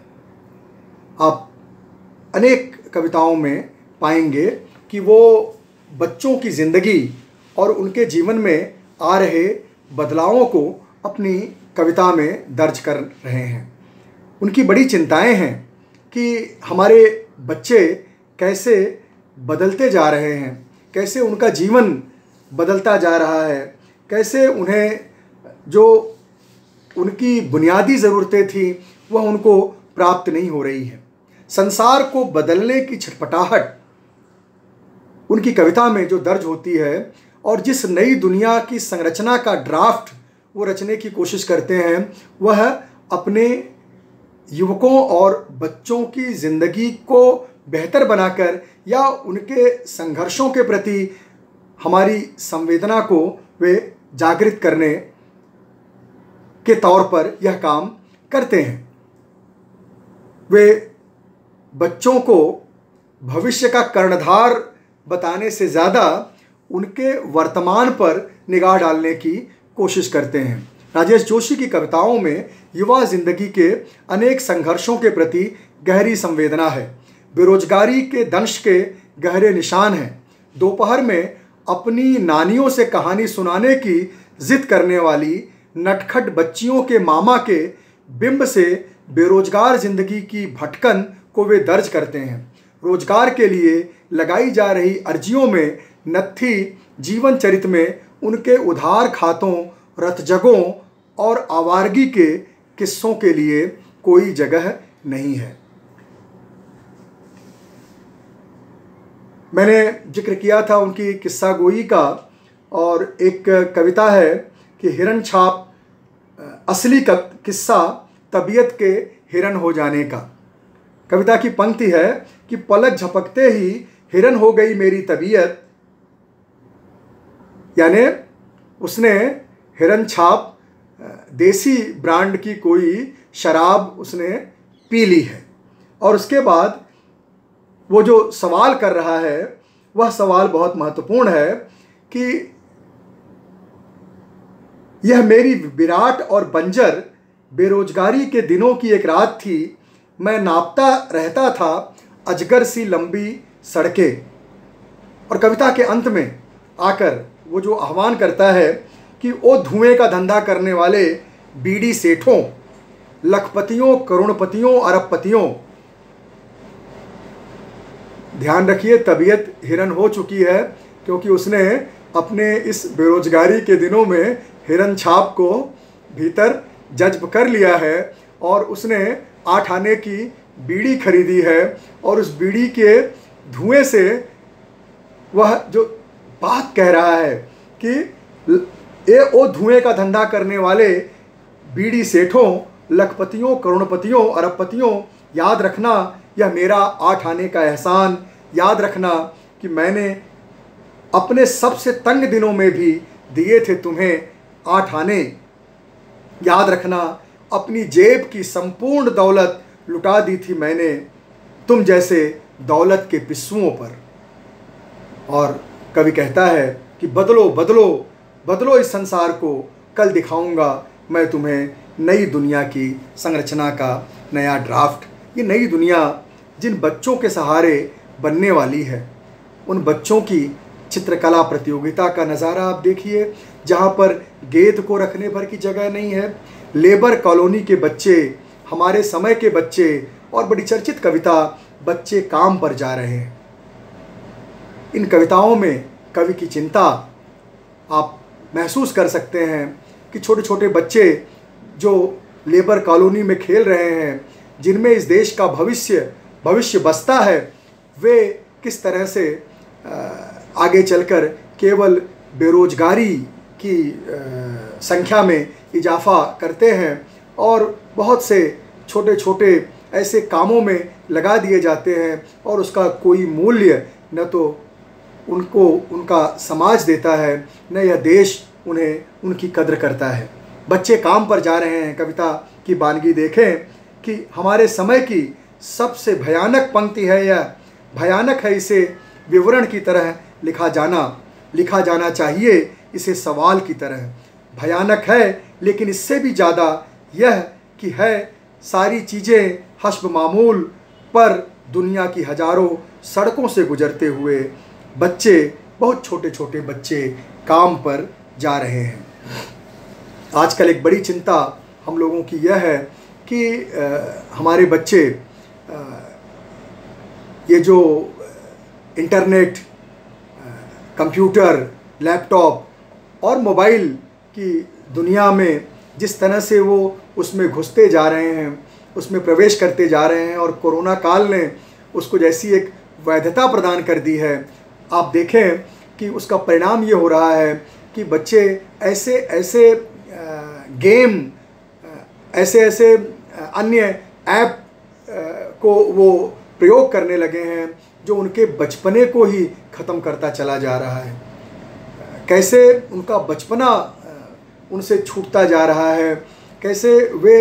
आप अनेक कविताओं में पाएंगे कि वो बच्चों की ज़िंदगी और उनके जीवन में आ रहे बदलावों को अपनी कविता में दर्ज कर रहे हैं। उनकी बड़ी चिंताएं हैं कि हमारे बच्चे कैसे बदलते जा रहे हैं, कैसे उनका जीवन बदलता जा रहा है, कैसे उन्हें जो उनकी बुनियादी ज़रूरतें थी वह उनको प्राप्त नहीं हो रही है। संसार को बदलने की छटपटाहट उनकी कविता में जो दर्ज होती है और जिस नई दुनिया की संरचना का ड्राफ्ट वो रचने की कोशिश करते हैं, वह अपने युवकों और बच्चों की ज़िंदगी को बेहतर बनाकर या उनके संघर्षों के प्रति हमारी संवेदना को वे जागृत करने के तौर पर यह काम करते हैं। वे बच्चों को भविष्य का कर्णधार बताने से ज़्यादा उनके वर्तमान पर निगाह डालने की कोशिश करते हैं। राजेश जोशी की कविताओं में युवा ज़िंदगी के अनेक संघर्षों के प्रति गहरी संवेदना है। बेरोजगारी के दंश के गहरे निशान हैं। दोपहर में अपनी नानियों से कहानी सुनाने की जिद करने वाली नटखट बच्चियों के मामा के बिंब से बेरोजगार जिंदगी की भटकन को वे दर्ज करते हैं। रोजगार के लिए लगाई जा रही अर्जियों में नत्थी जीवन चरित में उनके उधार खातों, रतजगों और आवारगी के किस्सों के लिए कोई जगह नहीं है। मैंने जिक्र किया था उनकी किस्सा गोई का, और एक कविता है कि हिरन छाप असली किस्सा तबीयत के हिरन हो जाने का। कविता की पंक्ति है कि पलक झपकते ही हिरन हो गई मेरी तबीयत, यानी उसने हिरन छाप देसी ब्रांड की कोई शराब उसने पी ली है। और उसके बाद वो जो सवाल कर रहा है वह सवाल बहुत महत्वपूर्ण है कि यह मेरी विराट और बंजर बेरोजगारी के दिनों की एक रात थी। मैं नापता रहता था अजगर सी लंबी सड़कें। और कविता के अंत में आकर वो जो आह्वान करता है कि ओ धुएं का धंधा करने वाले बीड़ी सेठों, लखपतियों, करोड़पतियों, अरबपतियों, ध्यान रखिए तबीयत हिरन हो चुकी है, क्योंकि उसने अपने इस बेरोजगारी के दिनों में हिरन छाप को भीतर जज्ब कर लिया है और उसने 8 आने की बीड़ी खरीदी है। और उस बीड़ी के धुएं से वह जो बात कह रहा है कि ए ओ धुएं का धंधा करने वाले बीड़ी सेठों, लखपतियों, करोड़पतियों, अरबपतियों, याद रखना यह मेरा 8 आने का एहसान। याद रखना कि मैंने अपने सबसे तंग दिनों में भी दिए थे तुम्हें 8 आने। याद रखना अपनी जेब की संपूर्ण दौलत लुटा दी थी मैंने तुम जैसे दौलत के पिस्सुओं पर। और कवि कहता है कि बदलो बदलो बदलो इस संसार को, कल दिखाऊंगा मैं तुम्हें नई दुनिया की संरचना का नया ड्राफ्ट। ये नई दुनिया जिन बच्चों के सहारे बनने वाली है, उन बच्चों की चित्रकला प्रतियोगिता का नज़ारा आप देखिए, जहाँ पर गेंद को रखने भर की जगह नहीं है। लेबर कॉलोनी के बच्चे, हमारे समय के बच्चे, और बड़ी चर्चित कविता बच्चे काम पर जा रहे हैं। इन कविताओं में कवि की चिंता आप महसूस कर सकते हैं कि छोटे छोटे बच्चे जो लेबर कॉलोनी में खेल रहे हैं, जिनमें इस देश का भविष्य बसता है, वे किस तरह से आगे चलकर केवल बेरोजगारी की संख्या में इजाफा करते हैं और बहुत से छोटे छोटे ऐसे कामों में लगा दिए जाते हैं और उसका कोई मूल्य न तो उनको उनका समाज देता है, न यह देश उन्हें उनकी कद्र करता है। बच्चे काम पर जा रहे हैं। कविता की बानगी देखें कि हमारे समय की सबसे भयानक पंक्ति है, यह भयानक है, इसे विवरण की तरह लिखा जाना चाहिए, इसे सवाल की तरह। भयानक है, लेकिन इससे भी ज़्यादा यह कि है सारी चीज़ें हस्ब मामूल, पर दुनिया की हज़ारों सड़कों से गुजरते हुए बच्चे, बहुत छोटे छोटे बच्चे काम पर जा रहे हैं। आजकल एक बड़ी चिंता हम लोगों की यह है कि हमारे बच्चे ये जो इंटरनेट, कंप्यूटर, लैपटॉप और मोबाइल की दुनिया में जिस तरह से वो उसमें घुसते जा रहे हैं, उसमें प्रवेश करते जा रहे हैं, और कोरोना काल ने उसको जैसी एक वैधता प्रदान कर दी है, आप देखें कि उसका परिणाम ये हो रहा है कि बच्चे ऐसे ऐसे गेम, ऐसे ऐसे अन्य ऐप को वो प्रयोग करने लगे हैं जो उनके बचपने को ही ख़त्म करता चला जा रहा है। कैसे उनका बचपना उनसे छूटता जा रहा है, कैसे वे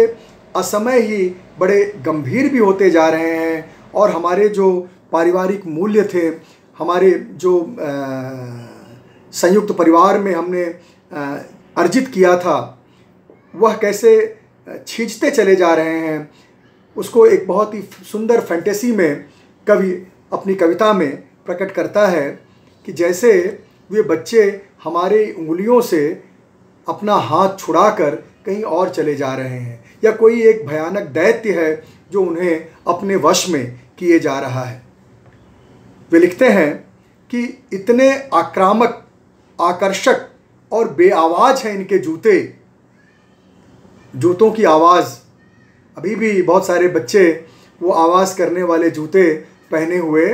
असमय ही बड़े गंभीर भी होते जा रहे हैं, और हमारे जो पारिवारिक मूल्य थे, हमारे जो संयुक्त परिवार में हमने अर्जित किया था, वह कैसे छींचते चले जा रहे हैं। उसको एक बहुत ही सुंदर फैंटेसी में कवि अपनी कविता में प्रकट करता है कि जैसे वे बच्चे हमारे उंगलियों से अपना हाथ छुड़ाकर कहीं और चले जा रहे हैं, या कोई एक भयानक दैत्य है जो उन्हें अपने वश में किए जा रहा है। वे लिखते हैं कि इतने आक्रामक, आकर्षक और बेआवाज़ हैं इनके जूते। जूतों की आवाज़, अभी भी बहुत सारे बच्चे वो आवाज़ करने वाले जूते पहने हुए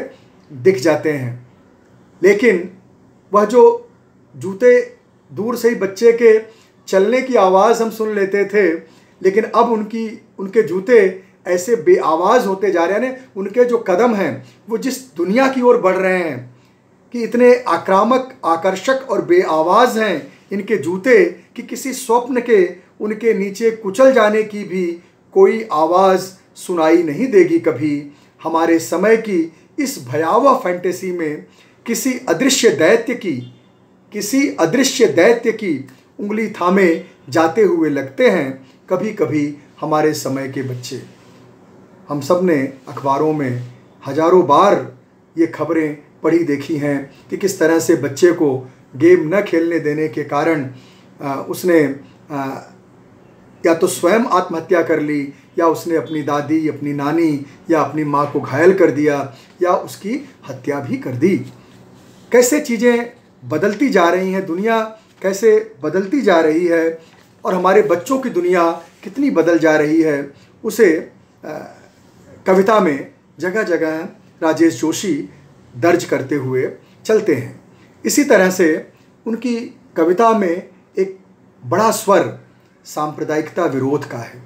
दिख जाते हैं, लेकिन वह जो जूते, दूर से ही बच्चे के चलने की आवाज़ हम सुन लेते थे, लेकिन अब उनके जूते ऐसे बेआवाज़ होते जा रहे हैं। उनके जो कदम हैं वो जिस दुनिया की ओर बढ़ रहे हैं कि इतने आक्रामक, आकर्षक और बेआवाज़ हैं इनके जूते कि किसी स्वप्न के उनके नीचे कुचल जाने की भी कोई आवाज़ सुनाई नहीं देगी कभी। हमारे समय की इस भयावह फैंटेसी में किसी अदृश्य दैत्य की उंगली थामे जाते हुए लगते हैं कभी कभी हमारे समय के बच्चे। हम सब ने अखबारों में हजारों बार ये खबरें पढ़ी देखी हैं कि किस तरह से बच्चे को गेम न खेलने देने के कारण उसने या तो स्वयं आत्महत्या कर ली, या उसने अपनी दादी, अपनी नानी या अपनी माँ को घायल कर दिया, या उसकी हत्या भी कर दी। कैसे चीज़ें बदलती जा रही हैं, दुनिया कैसे बदलती जा रही है और हमारे बच्चों की दुनिया कितनी बदल जा रही है, उसे कविता में जगह जगह राजेश जोशी दर्ज करते हुए चलते हैं। इसी तरह से उनकी कविता में एक बड़ा स्वर सांप्रदायिकता विरोध का है।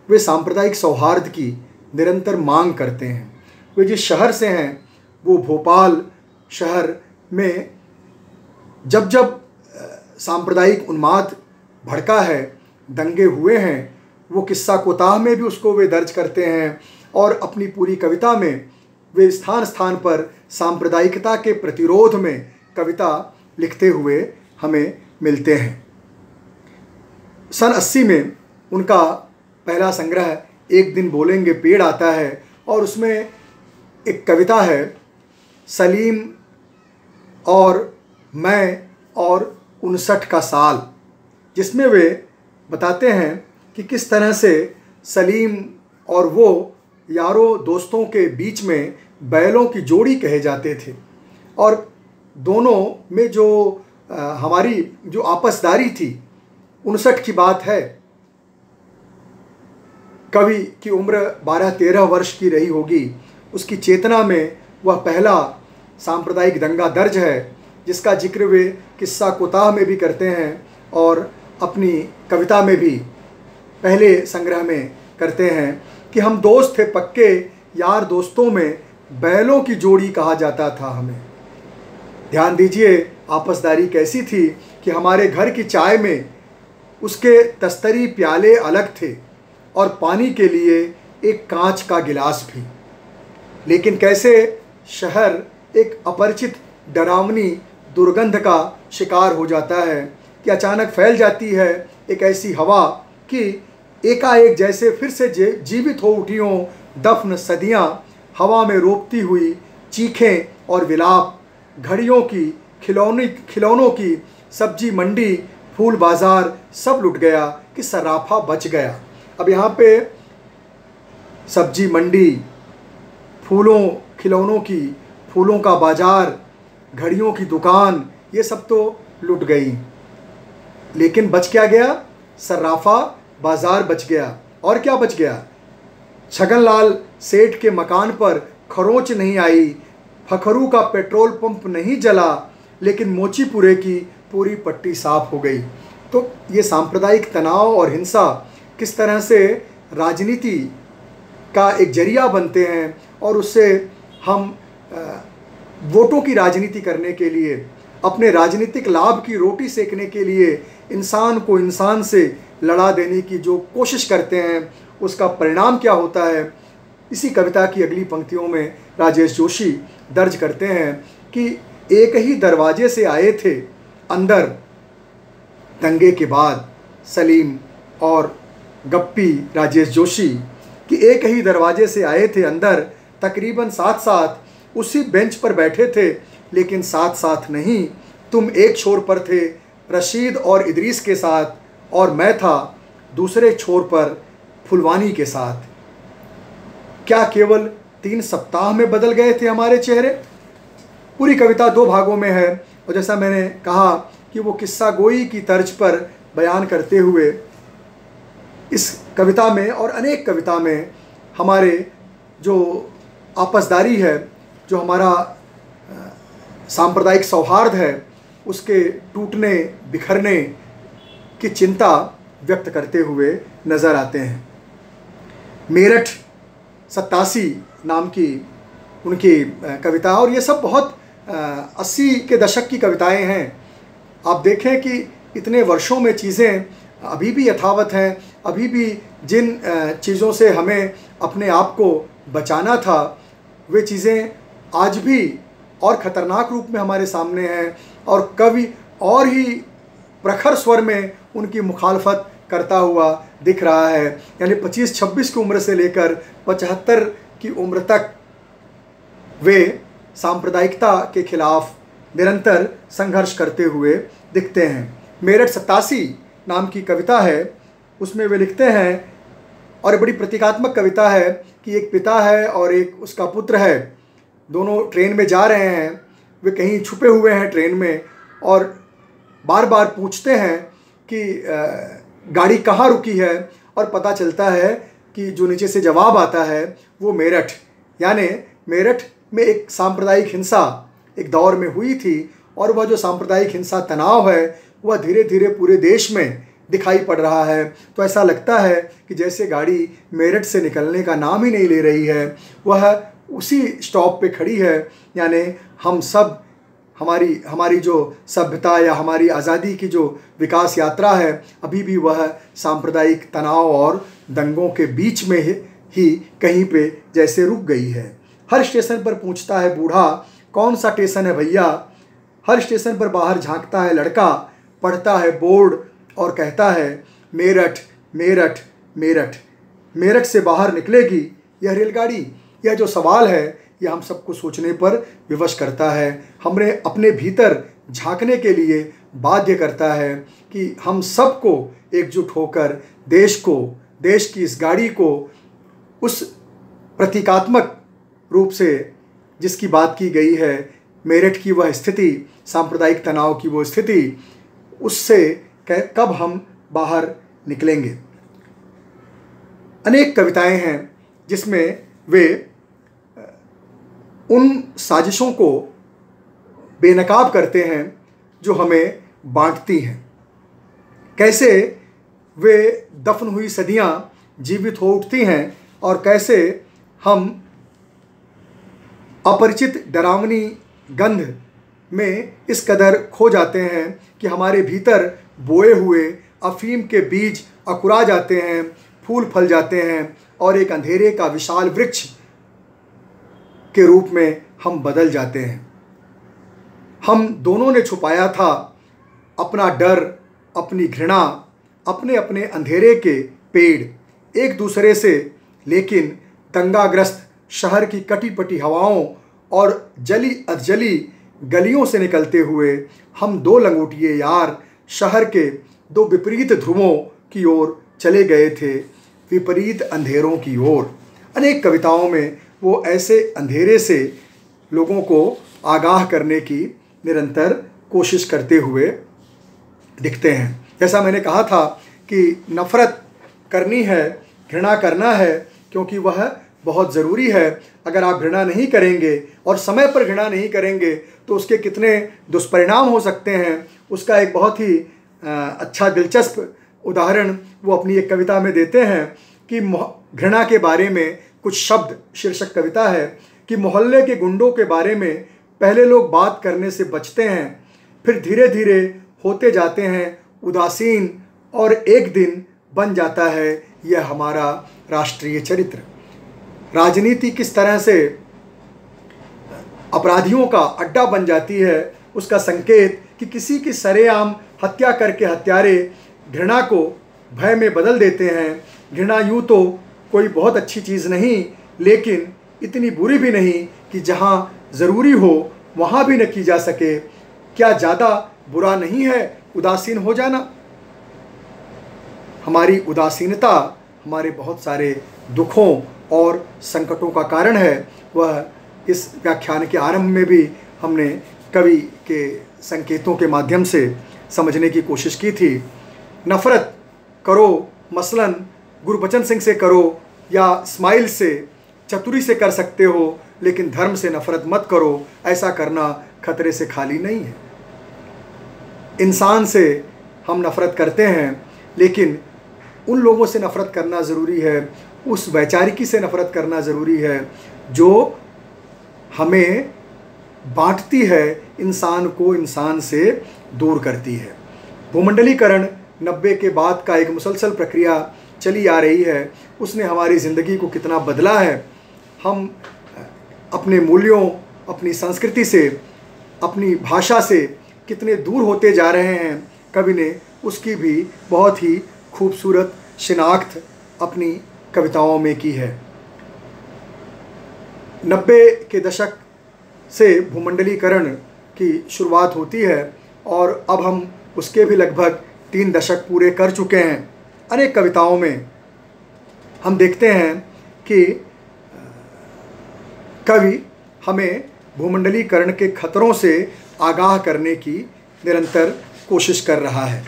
वे सांप्रदायिक सौहार्द की निरंतर मांग करते हैं। वे जिस शहर से हैं, वो भोपाल शहर में जब जब सांप्रदायिक उन्माद भड़का है, दंगे हुए हैं, वो किस्सा कोताह में भी उसको वे दर्ज करते हैं और अपनी पूरी कविता में वे स्थान स्थान पर सांप्रदायिकता के प्रतिरोध में कविता लिखते हुए हमें मिलते हैं। सन 80 में उनका पहला संग्रह एक दिन बोलेंगे पेड़ आता है, और उसमें एक कविता है सलीम और मैं और 59 का साल, जिसमें वे बताते हैं कि किस तरह से सलीम और वो यारों दोस्तों के बीच में बैलों की जोड़ी कहे जाते थे, और दोनों में जो हमारी जो आपसदारी थी, 59 की बात है। कवि की उम्र 12-13 वर्ष की रही होगी। उसकी चेतना में वह पहला सांप्रदायिक दंगा दर्ज है, जिसका जिक्र वे किस्सा कोताह में भी करते हैं और अपनी कविता में भी पहले संग्रह में करते हैं कि हम दोस्त थे पक्के, यार दोस्तों में बैलों की जोड़ी कहा जाता था हमें। ध्यान दीजिए आपसदारी कैसी थी कि हमारे घर की चाय में उसके तस्तरी प्याले अलग थे और पानी के लिए एक कांच का गिलास भी। लेकिन कैसे शहर एक अपरिचित डरावनी दुर्गंध का शिकार हो जाता है कि अचानक फैल जाती है एक ऐसी हवा कि एकाएक जैसे फिर से जीवित हो उठी हों दफन सदियां, हवा में रोकती हुई चीखें और विलाप। घड़ियों की, खिलौनों की, सब्जी मंडी, फूल बाजार सब लुट गया कि सराफा बच गया। अब यहाँ पे सब्जी मंडी, फूलों, खिलौनों की, फूलों का बाजार, घड़ियों की दुकान, ये सब तो लुट गई, लेकिन बच क्या गया? सर्राफा बाजार बच गया। और क्या बच गया? छगनलाल सेठ के मकान पर खरोंच नहीं आई, फखरू का पेट्रोल पंप नहीं जला, लेकिन मोचीपुरे की पूरी पट्टी साफ हो गई। तो ये सांप्रदायिक तनाव और हिंसा किस तरह से राजनीति का एक जरिया बनते हैं, और उससे हम वोटों की राजनीति करने के लिए, अपने राजनीतिक लाभ की रोटी सेकने के लिए इंसान को इंसान से लड़ा देने की जो कोशिश करते हैं, उसका परिणाम क्या होता है। इसी कविता की अगली पंक्तियों में राजेश जोशी दर्ज करते हैं कि एक ही दरवाजे से आए थे अंदर दंगे के बाद, सलीम और गप्पी राजेश जोशी कि एक ही दरवाजे से आए थे अंदर तकरीबन साथ साथ उसी बेंच पर बैठे थे, लेकिन साथ साथ नहीं। तुम एक छोर पर थे रशीद और इदरीस के साथ, और मैं था दूसरे छोर पर फुलवानी के साथ। क्या केवल 3 सप्ताह में बदल गए थे हमारे चेहरे? पूरी कविता 2 भागों में है, और जैसा मैंने कहा कि वो किस्सा गोई की तर्ज पर बयान करते हुए इस कविता में और अनेक कविता में हमारे जो आपसदारी है, जो हमारा सांप्रदायिक सौहार्द है, उसके टूटने बिखरने की चिंता व्यक्त करते हुए नज़र आते हैं। मेरठ 87 नाम की उनकी कविता, और ये सब बहुत 80 के दशक की कविताएं हैं। आप देखें कि इतने वर्षों में चीज़ें अभी भी यथावत हैं, अभी भी जिन चीज़ों से हमें अपने आप को बचाना था, वे चीज़ें आज भी और ख़तरनाक रूप में हमारे सामने हैं, और कवि और ही प्रखर स्वर में उनकी मुखालफत करता हुआ दिख रहा है। यानी 25-26 की उम्र से लेकर 75 की उम्र तक वे सांप्रदायिकता के खिलाफ निरंतर संघर्ष करते हुए दिखते हैं। मेरठ 87 नाम की कविता है, उसमें वे लिखते हैं, और बड़ी प्रतीकात्मक कविता है कि एक पिता है और एक उसका पुत्र है, दोनों ट्रेन में जा रहे हैं, वे कहीं छुपे हुए हैं ट्रेन में, और बार बार पूछते हैं कि गाड़ी कहाँ रुकी है, और पता चलता है कि जो नीचे से जवाब आता है वो मेरठ, यानी मेरठ में एक सांप्रदायिक हिंसा एक दौर में हुई थी, और वह जो सांप्रदायिक हिंसा तनाव है वह धीरे धीरे पूरे देश में दिखाई पड़ रहा है। तो ऐसा लगता है कि जैसे गाड़ी मेरठ से निकलने का नाम ही नहीं ले रही है, वह उसी स्टॉप पे खड़ी है। यानी हम सब हमारी जो सभ्यता या हमारी आज़ादी की जो विकास यात्रा है, अभी भी वह सांप्रदायिक तनाव और दंगों के बीच में ही कहीं पे जैसे रुक गई है। हर स्टेशन पर पूछता है बूढ़ा, कौन सा स्टेशन है भैया? हर स्टेशन पर बाहर झांकता है लड़का, पढ़ता है बोर्ड और कहता है मेरठ मेरठ मेरठ। मेरठ से बाहर निकलेगी यह रेलगाड़ी? यह जो सवाल है यह हम सबको सोचने पर विवश करता है, हमें अपने भीतर झांकने के लिए बाध्य करता है कि हम सबको एकजुट होकर देश की इस गाड़ी को उस प्रतीकात्मक रूप से जिसकी बात की गई है, मेरठ की वह स्थिति, सांप्रदायिक तनाव की वो स्थिति, उससे कब हम बाहर निकलेंगे। अनेक कविताएं हैं जिसमें वे उन साजिशों को बेनकाब करते हैं जो हमें बांटती हैं। कैसे वे दफन हुई सदियां जीवित हो उठती हैं, और कैसे हम अपरिचित डरावनी गंध में इस कदर खो जाते हैं कि हमारे भीतर बोए हुए अफीम के बीज अकुरा जाते हैं, फूल फल जाते हैं, और एक अंधेरे का विशाल वृक्ष के रूप में हम बदल जाते हैं। हम दोनों ने छुपाया था अपना डर, अपनी घृणा, अपने अपने अंधेरे के पेड़ एक दूसरे से, लेकिन दंगाग्रस्त शहर की कटी-पटी हवाओं और जली अधजली गलियों से निकलते हुए हम 2 लंगोटिए यार शहर के 2 विपरीत ध्रुवों की ओर चले गए थे, विपरीत अंधेरों की ओर। अनेक कविताओं में वो ऐसे अंधेरे से लोगों को आगाह करने की निरंतर कोशिश करते हुए दिखते हैं। जैसा मैंने कहा था कि नफ़रत करनी है, घृणा करना है, क्योंकि वह बहुत ज़रूरी है। अगर आप घृणा नहीं करेंगे और समय पर घृणा नहीं करेंगे तो उसके कितने दुष्परिणाम हो सकते हैं, उसका एक बहुत ही अच्छा दिलचस्प उदाहरण वो अपनी एक कविता में देते हैं कि घृणा के बारे में कुछ शब्द, शीर्षक कविता है कि मोहल्ले के गुंडों के बारे में पहले लोग बात करने से बचते हैं, फिर धीरे धीरे होते जाते हैं उदासीन, और एक दिन बन जाता है यह हमारा राष्ट्रीय चरित्र। राजनीति किस तरह से अपराधियों का अड्डा बन जाती है, उसका संकेत कि किसी की सरेआम हत्या करके हत्यारे घृणा को भय में बदल देते हैं। घृणा यूँ तो कोई बहुत अच्छी चीज़ नहीं, लेकिन इतनी बुरी भी नहीं कि जहाँ ज़रूरी हो वहाँ भी न की जा सके। क्या ज़्यादा बुरा नहीं है उदासीन हो जाना? हमारी उदासीनता हमारे बहुत सारे दुखों और संकटों का कारण है। वह इस व्याख्यान के आरंभ में भी हमने कवि के संकेतों के माध्यम से समझने की कोशिश की थी। नफ़रत करो, मसलन गुरबचन सिंह से करो या स्माइल से, चतुरी से कर सकते हो, लेकिन धर्म से नफ़रत मत करो। ऐसा करना खतरे से खाली नहीं है। इंसान से हम नफ़रत करते हैं, लेकिन उन लोगों से नफ़रत करना ज़रूरी है, उस वैचारिकी से नफ़रत करना ज़रूरी है जो हमें बांटती है, इंसान को इंसान से दूर करती है। भूमंडलीकरण 90 के बाद का एक मुसलसल प्रक्रिया चली आ रही है। उसने हमारी ज़िंदगी को कितना बदला है। हम अपने मूल्यों, अपनी संस्कृति से, अपनी भाषा से कितने दूर होते जा रहे हैं। कवि ने उसकी भी बहुत ही खूबसूरत शिनाख्त अपनी कविताओं में की है। 90 के दशक से भूमंडलीकरण की शुरुआत होती है और अब हम उसके भी लगभग 3 दशक पूरे कर चुके हैं। अनेक कविताओं में हम देखते हैं कि कवि हमें भूमंडलीकरण के खतरों से आगाह करने की निरंतर कोशिश कर रहा है।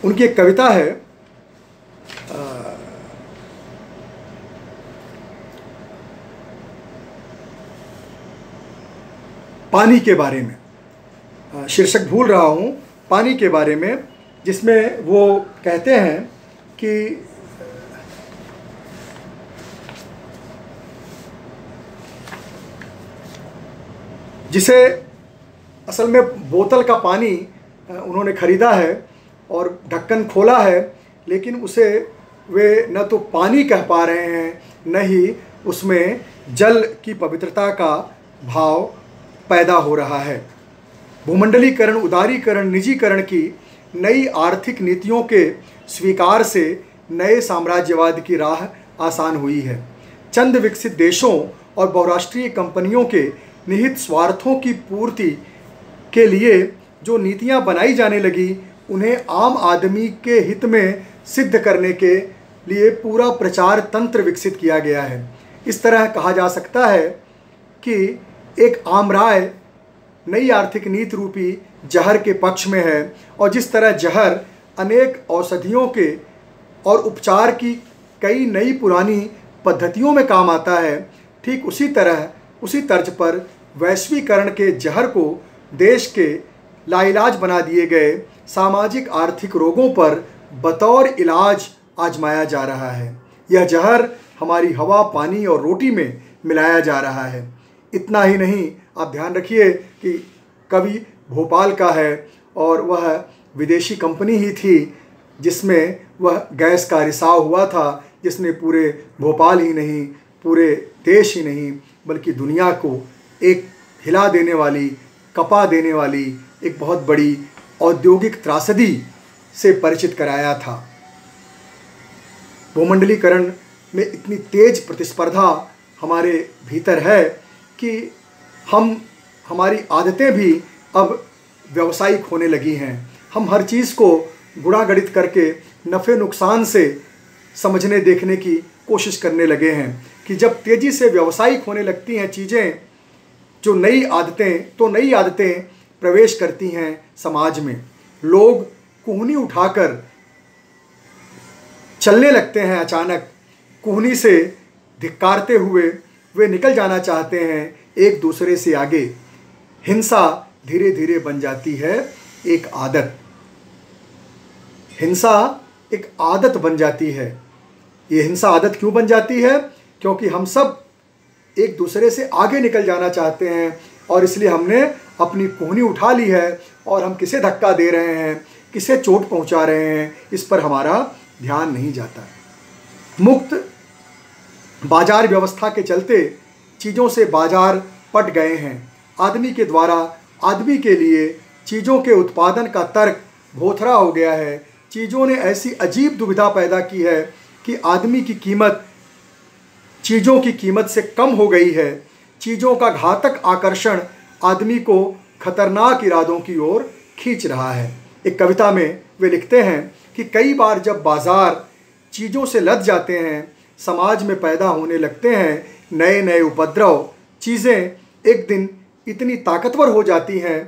उनकी एक कविता है पानी के बारे में, शीर्षक भूल रहा हूँ, पानी के बारे में, जिसमें वो कहते हैं कि जिसे असल में बोतल का पानी उन्होंने ख़रीदा है और ढक्कन खोला है, लेकिन उसे वे न तो पानी कह पा रहे हैं, न ही उसमें जल की पवित्रता का भाव पैदा हो रहा है। भूमंडलीकरण, उदारीकरण, निजीकरण की नई आर्थिक नीतियों के स्वीकार से नए साम्राज्यवाद की राह आसान हुई है। चंद विकसित देशों और बहुराष्ट्रीय कंपनियों के निहित स्वार्थों की पूर्ति के लिए जो नीतियां बनाई जाने लगी, उन्हें आम आदमी के हित में सिद्ध करने के लिए पूरा प्रचार तंत्र विकसित किया गया है। इस तरह कहा जा सकता है कि एक आम राय नई आर्थिक नीति रूपी जहर के पक्ष में है, और जिस तरह जहर अनेक औषधियों के और उपचार की कई नई पुरानी पद्धतियों में काम आता है, ठीक उसी तर्ज पर वैश्वीकरण के जहर को देश के लाइलाज बना दिए गए सामाजिक आर्थिक रोगों पर बतौर इलाज आजमाया जा रहा है। यह जहर हमारी हवा, पानी और रोटी में मिलाया जा रहा है। इतना ही नहीं, आप ध्यान रखिए कि कवि भोपाल का है और वह विदेशी कंपनी ही थी जिसमें वह गैस का रिसाव हुआ था, जिसने पूरे भोपाल ही नहीं, पूरे देश ही नहीं, बल्कि दुनिया को एक हिला देने वाली, कपा देने वाली एक बहुत बड़ी औद्योगिक त्रासदी से परिचित कराया था। भूमंडलीकरण में इतनी तेज प्रतिस्पर्धा हमारे भीतर है कि हमारी आदतें भी अब व्यावसायिक होने लगी हैं। हम हर चीज़ को गुणागणित करके नफ़े नुकसान से समझने देखने की कोशिश करने लगे हैं कि जब तेज़ी से व्यावसायिक होने लगती हैं चीज़ें, जो नई आदतें प्रवेश करती हैं समाज में, लोग कूहनी उठाकर चलने लगते हैं। अचानक कूहनी से धिक्कारते हुए वे निकल जाना चाहते हैं एक दूसरे से आगे। हिंसा धीरे धीरे बन जाती है एक आदत। हिंसा एक आदत बन जाती है। ये हिंसा आदत क्यों बन जाती है? क्योंकि हम सब एक दूसरे से आगे निकल जाना चाहते हैं और इसलिए हमने अपनी कूहनी उठा ली है और हम किसे धक्का दे रहे हैं, किसे चोट पहुंचा रहे हैं, इस पर हमारा ध्यान नहीं जाता। मुक्त बाजार व्यवस्था के चलते चीज़ों से बाजार पट गए हैं। आदमी के द्वारा आदमी के लिए चीज़ों के उत्पादन का तर्क भोथरा हो गया है। चीज़ों ने ऐसी अजीब दुविधा पैदा की है कि आदमी की कीमत चीज़ों की कीमत से कम हो गई है। चीज़ों का घातक आकर्षण आदमी को खतरनाक इरादों की ओर खींच रहा है। एक कविता में वे लिखते हैं कि कई बार जब बाजार चीज़ों से लद जाते हैं, समाज में पैदा होने लगते हैं नए नए उपद्रव। चीज़ें एक दिन इतनी ताकतवर हो जाती हैं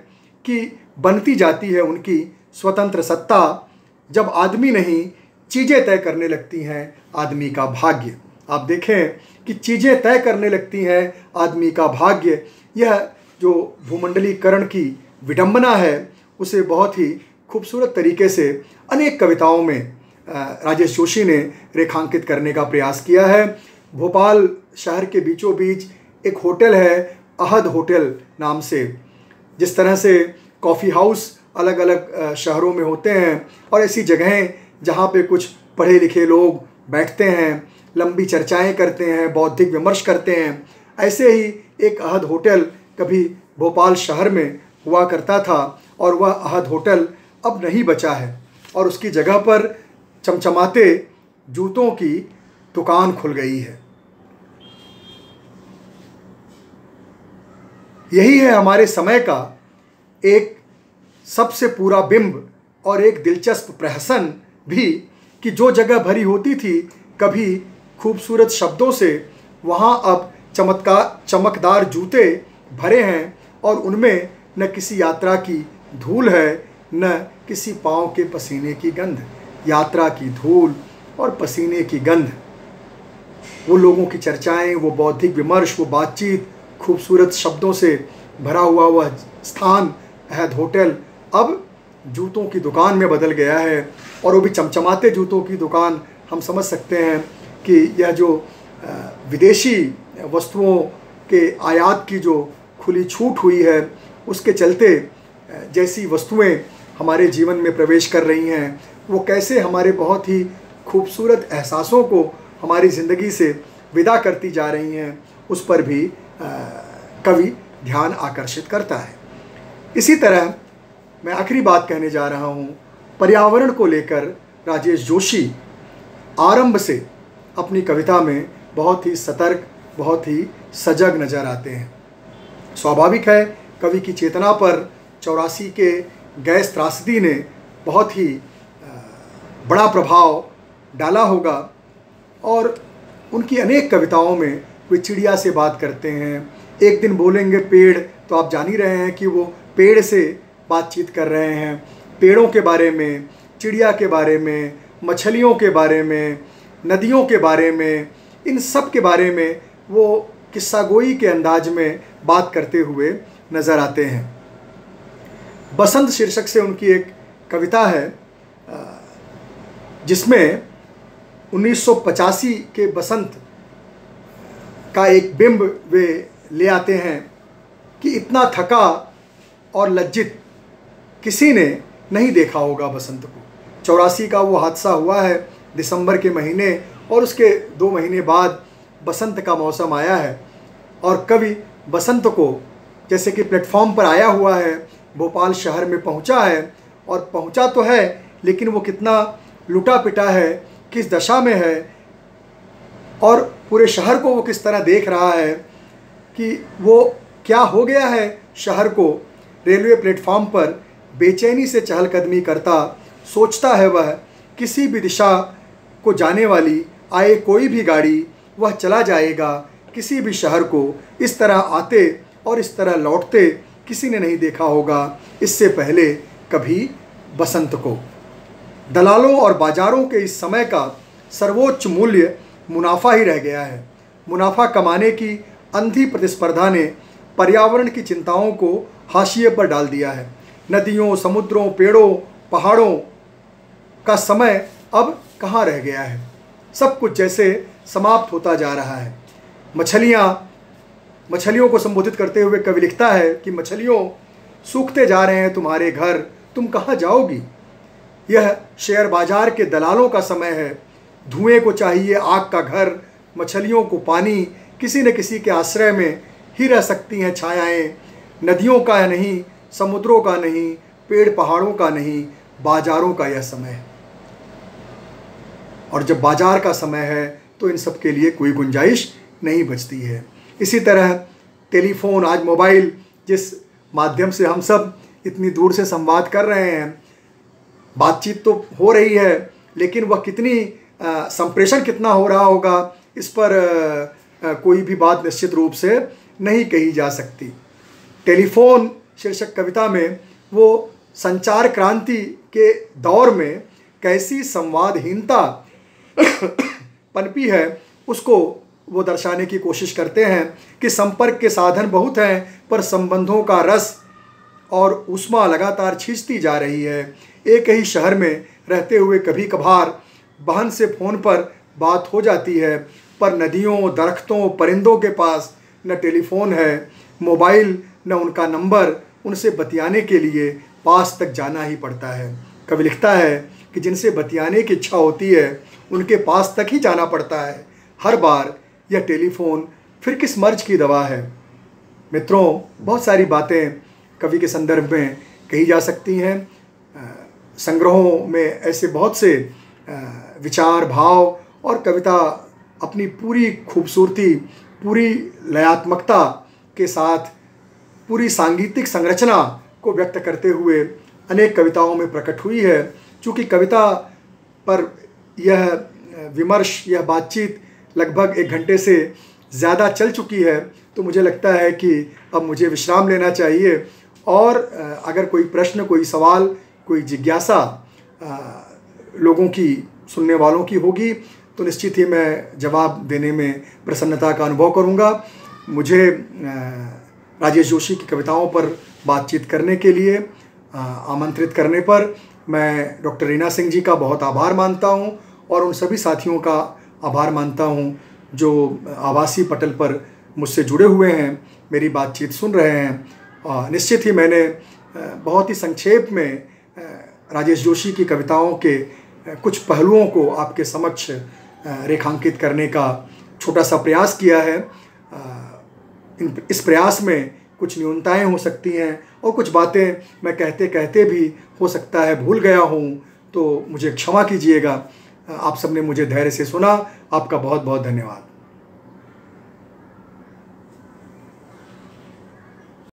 कि बनती जाती है उनकी स्वतंत्र सत्ता। जब आदमी नहीं, चीज़ें तय करने लगती हैं आदमी का भाग्य। आप देखें कि चीज़ें तय करने लगती हैं आदमी का भाग्य। यह जो भूमंडलीकरण की विडंबना है, उसे बहुत ही खूबसूरत तरीके से अनेक कविताओं में राजेश जोशी ने रेखांकित करने का प्रयास किया है। भोपाल शहर के बीचों बीच एक होटल है, अहद होटल नाम से। जिस तरह से कॉफ़ी हाउस अलग अलग शहरों में होते हैं और ऐसी जगहें जहाँ पे कुछ पढ़े लिखे लोग बैठते हैं, लंबी चर्चाएं करते हैं, बौद्धिक विमर्श करते हैं, ऐसे ही एक अहद होटल कभी भोपाल शहर में हुआ करता था और वह अहद होटल अब नहीं बचा है और उसकी जगह पर चमचमाते जूतों की दुकान खुल गई है। यही है हमारे समय का एक सबसे पूरा बिंब और एक दिलचस्प प्रहसन भी कि जो जगह भरी होती थी कभी खूबसूरत शब्दों से, वहाँ अब चमकदार जूते भरे हैं और उनमें न किसी यात्रा की धूल है, न किसी पाँव के पसीने की गंध। यात्रा की धूल और पसीने की गंध, वो लोगों की चर्चाएं, वो बौद्धिक विमर्श, वो बातचीत, खूबसूरत शब्दों से भरा हुआ वह स्थान अहद होटल अब जूतों की दुकान में बदल गया है। और वो भी चमचमाते जूतों की दुकान। हम समझ सकते हैं कि यह जो विदेशी वस्तुओं के आयात की जो खुली छूट हुई है, उसके चलते जैसी वस्तुएं हमारे जीवन में प्रवेश कर रही हैं, वो कैसे हमारे बहुत ही खूबसूरत एहसासों को हमारी ज़िंदगी से विदा करती जा रही हैं, उस पर भी कवि ध्यान आकर्षित करता है। इसी तरह मैं आखिरी बात कहने जा रहा हूँ। पर्यावरण को लेकर राजेश जोशी आरंभ से अपनी कविता में बहुत ही सतर्क, बहुत ही सजग नज़र आते हैं। स्वाभाविक है, कवि की चेतना पर 84 के गैस त्रासदी ने बहुत ही बड़ा प्रभाव डाला होगा और उनकी अनेक कविताओं में वे चिड़िया से बात करते हैं। एक दिन बोलेंगे पेड़, तो आप जान ही रहे हैं कि वो पेड़ से बातचीत कर रहे हैं। पेड़ों के बारे में, चिड़िया के बारे में, मछलियों के बारे में, नदियों के बारे में, इन सब के बारे में वो किस्सागोई के अंदाज में बात करते हुए नज़र आते हैं। बसंत शीर्षक से उनकी एक कविता है जिसमें 1985 के बसंत का एक बिंब वे ले आते हैं कि इतना थका और लज्जित किसी ने नहीं देखा होगा बसंत को। 84 का वो हादसा हुआ है दिसंबर के महीने और उसके 2 महीने बाद बसंत का मौसम आया है और कवि बसंत को जैसे कि प्लेटफॉर्म पर आया हुआ है, भोपाल शहर में पहुंचा है और पहुंचा तो है, लेकिन वो कितना लुटा पिटा है, किस दशा में है और पूरे शहर को वो किस तरह देख रहा है कि वो क्या हो गया है शहर को। रेलवे प्लेटफॉर्म पर बेचैनी से चहलकदमी करता, सोचता है वह किसी भी दिशा को जाने वाली आए कोई भी गाड़ी, वह चला जाएगा किसी भी शहर को। इस तरह आते और इस तरह लौटते किसी ने नहीं देखा होगा इससे पहले कभी बसंत को। दलालों और बाजारों के इस समय का सर्वोच्च मूल्य मुनाफा ही रह गया है। मुनाफा कमाने की अंधी प्रतिस्पर्धा ने पर्यावरण की चिंताओं को हाशिए पर डाल दिया है। नदियों, समुद्रों, पेड़ों, पहाड़ों का समय अब कहाँ रह गया है। सब कुछ जैसे समाप्त होता जा रहा है। मछलियों को संबोधित करते हुए कवि लिखता है कि मछलियों, सूखते जा रहे हैं तुम्हारे घर, तुम कहाँ जाओगी। यह शेयर बाजार के दलालों का समय है। धुएं को चाहिए आग का घर, मछलियों को पानी, किसी न किसी के आश्रय में ही रह सकती हैं छायाएं। नदियों का नहीं, समुद्रों का नहीं, पेड़ पहाड़ों का नहीं, बाजारों का यह समय है। और जब बाजार का समय है तो इन सब के लिए कोई गुंजाइश नहीं बचती है। इसी तरह टेलीफोन, आज मोबाइल, जिस माध्यम से हम सब इतनी दूर से संवाद कर रहे हैं, बातचीत तो हो रही है, लेकिन वह कितनी संप्रेषण कितना हो रहा होगा, इस पर कोई भी बात निश्चित रूप से नहीं कही जा सकती। टेलीफोन शीर्षक कविता में वो संचार क्रांति के दौर में कैसी संवादहीनता पनपी है, उसको वो दर्शाने की कोशिश करते हैं कि संपर्क के साधन बहुत हैं, पर संबंधों का रस और ऊष्मा लगातार खींचती जा रही है। एक ही शहर में रहते हुए कभी कभार बहन से फ़ोन पर बात हो जाती है, पर नदियों, दरख्तों, परिंदों के पास न टेलीफोन है, मोबाइल, न उनका नंबर। उनसे बतियाने के लिए पास तक जाना ही पड़ता है। कवि लिखता है कि जिनसे बतियाने की इच्छा होती है, उनके पास तक ही जाना पड़ता है। हर बार यह टेलीफोन फिर किस मर्ज की दवा है। मित्रों, बहुत सारी बातें कवि के संदर्भ में कही जा सकती हैं। संग्रहों में ऐसे बहुत से विचार, भाव और कविता अपनी पूरी खूबसूरती, पूरी लयात्मकता के साथ पूरी सांगीतिक संरचना को व्यक्त करते हुए अनेक कविताओं में प्रकट हुई है। चूँकि कविता पर यह विमर्श, यह बातचीत लगभग 1 घंटे से ज़्यादा चल चुकी है, तो मुझे लगता है कि अब मुझे विश्राम लेना चाहिए। और अगर कोई प्रश्न, कोई सवाल, कोई जिज्ञासा लोगों की, सुनने वालों की होगी, तो निश्चित ही मैं जवाब देने में प्रसन्नता का अनुभव करूँगा। मुझे राजेश जोशी की कविताओं पर बातचीत करने के लिए आमंत्रित करने पर मैं डॉक्टर रीना सिंह जी का बहुत आभार मानता हूँ, और उन सभी साथियों का आभार मानता हूँ जो आभासी पटल पर मुझसे जुड़े हुए हैं, मेरी बातचीत सुन रहे हैं। निश्चित ही मैंने बहुत ही संक्षेप में राजेश जोशी की कविताओं के कुछ पहलुओं को आपके समक्ष रेखांकित करने का छोटा सा प्रयास किया है। इस प्रयास में कुछ न्यूनताएं हो सकती हैं और कुछ बातें मैं कहते कहते भी हो सकता है भूल गया हूँ, तो मुझे क्षमा कीजिएगा। आप सबने मुझे धैर्य से सुना। आपका बहुत बहुत धन्यवाद।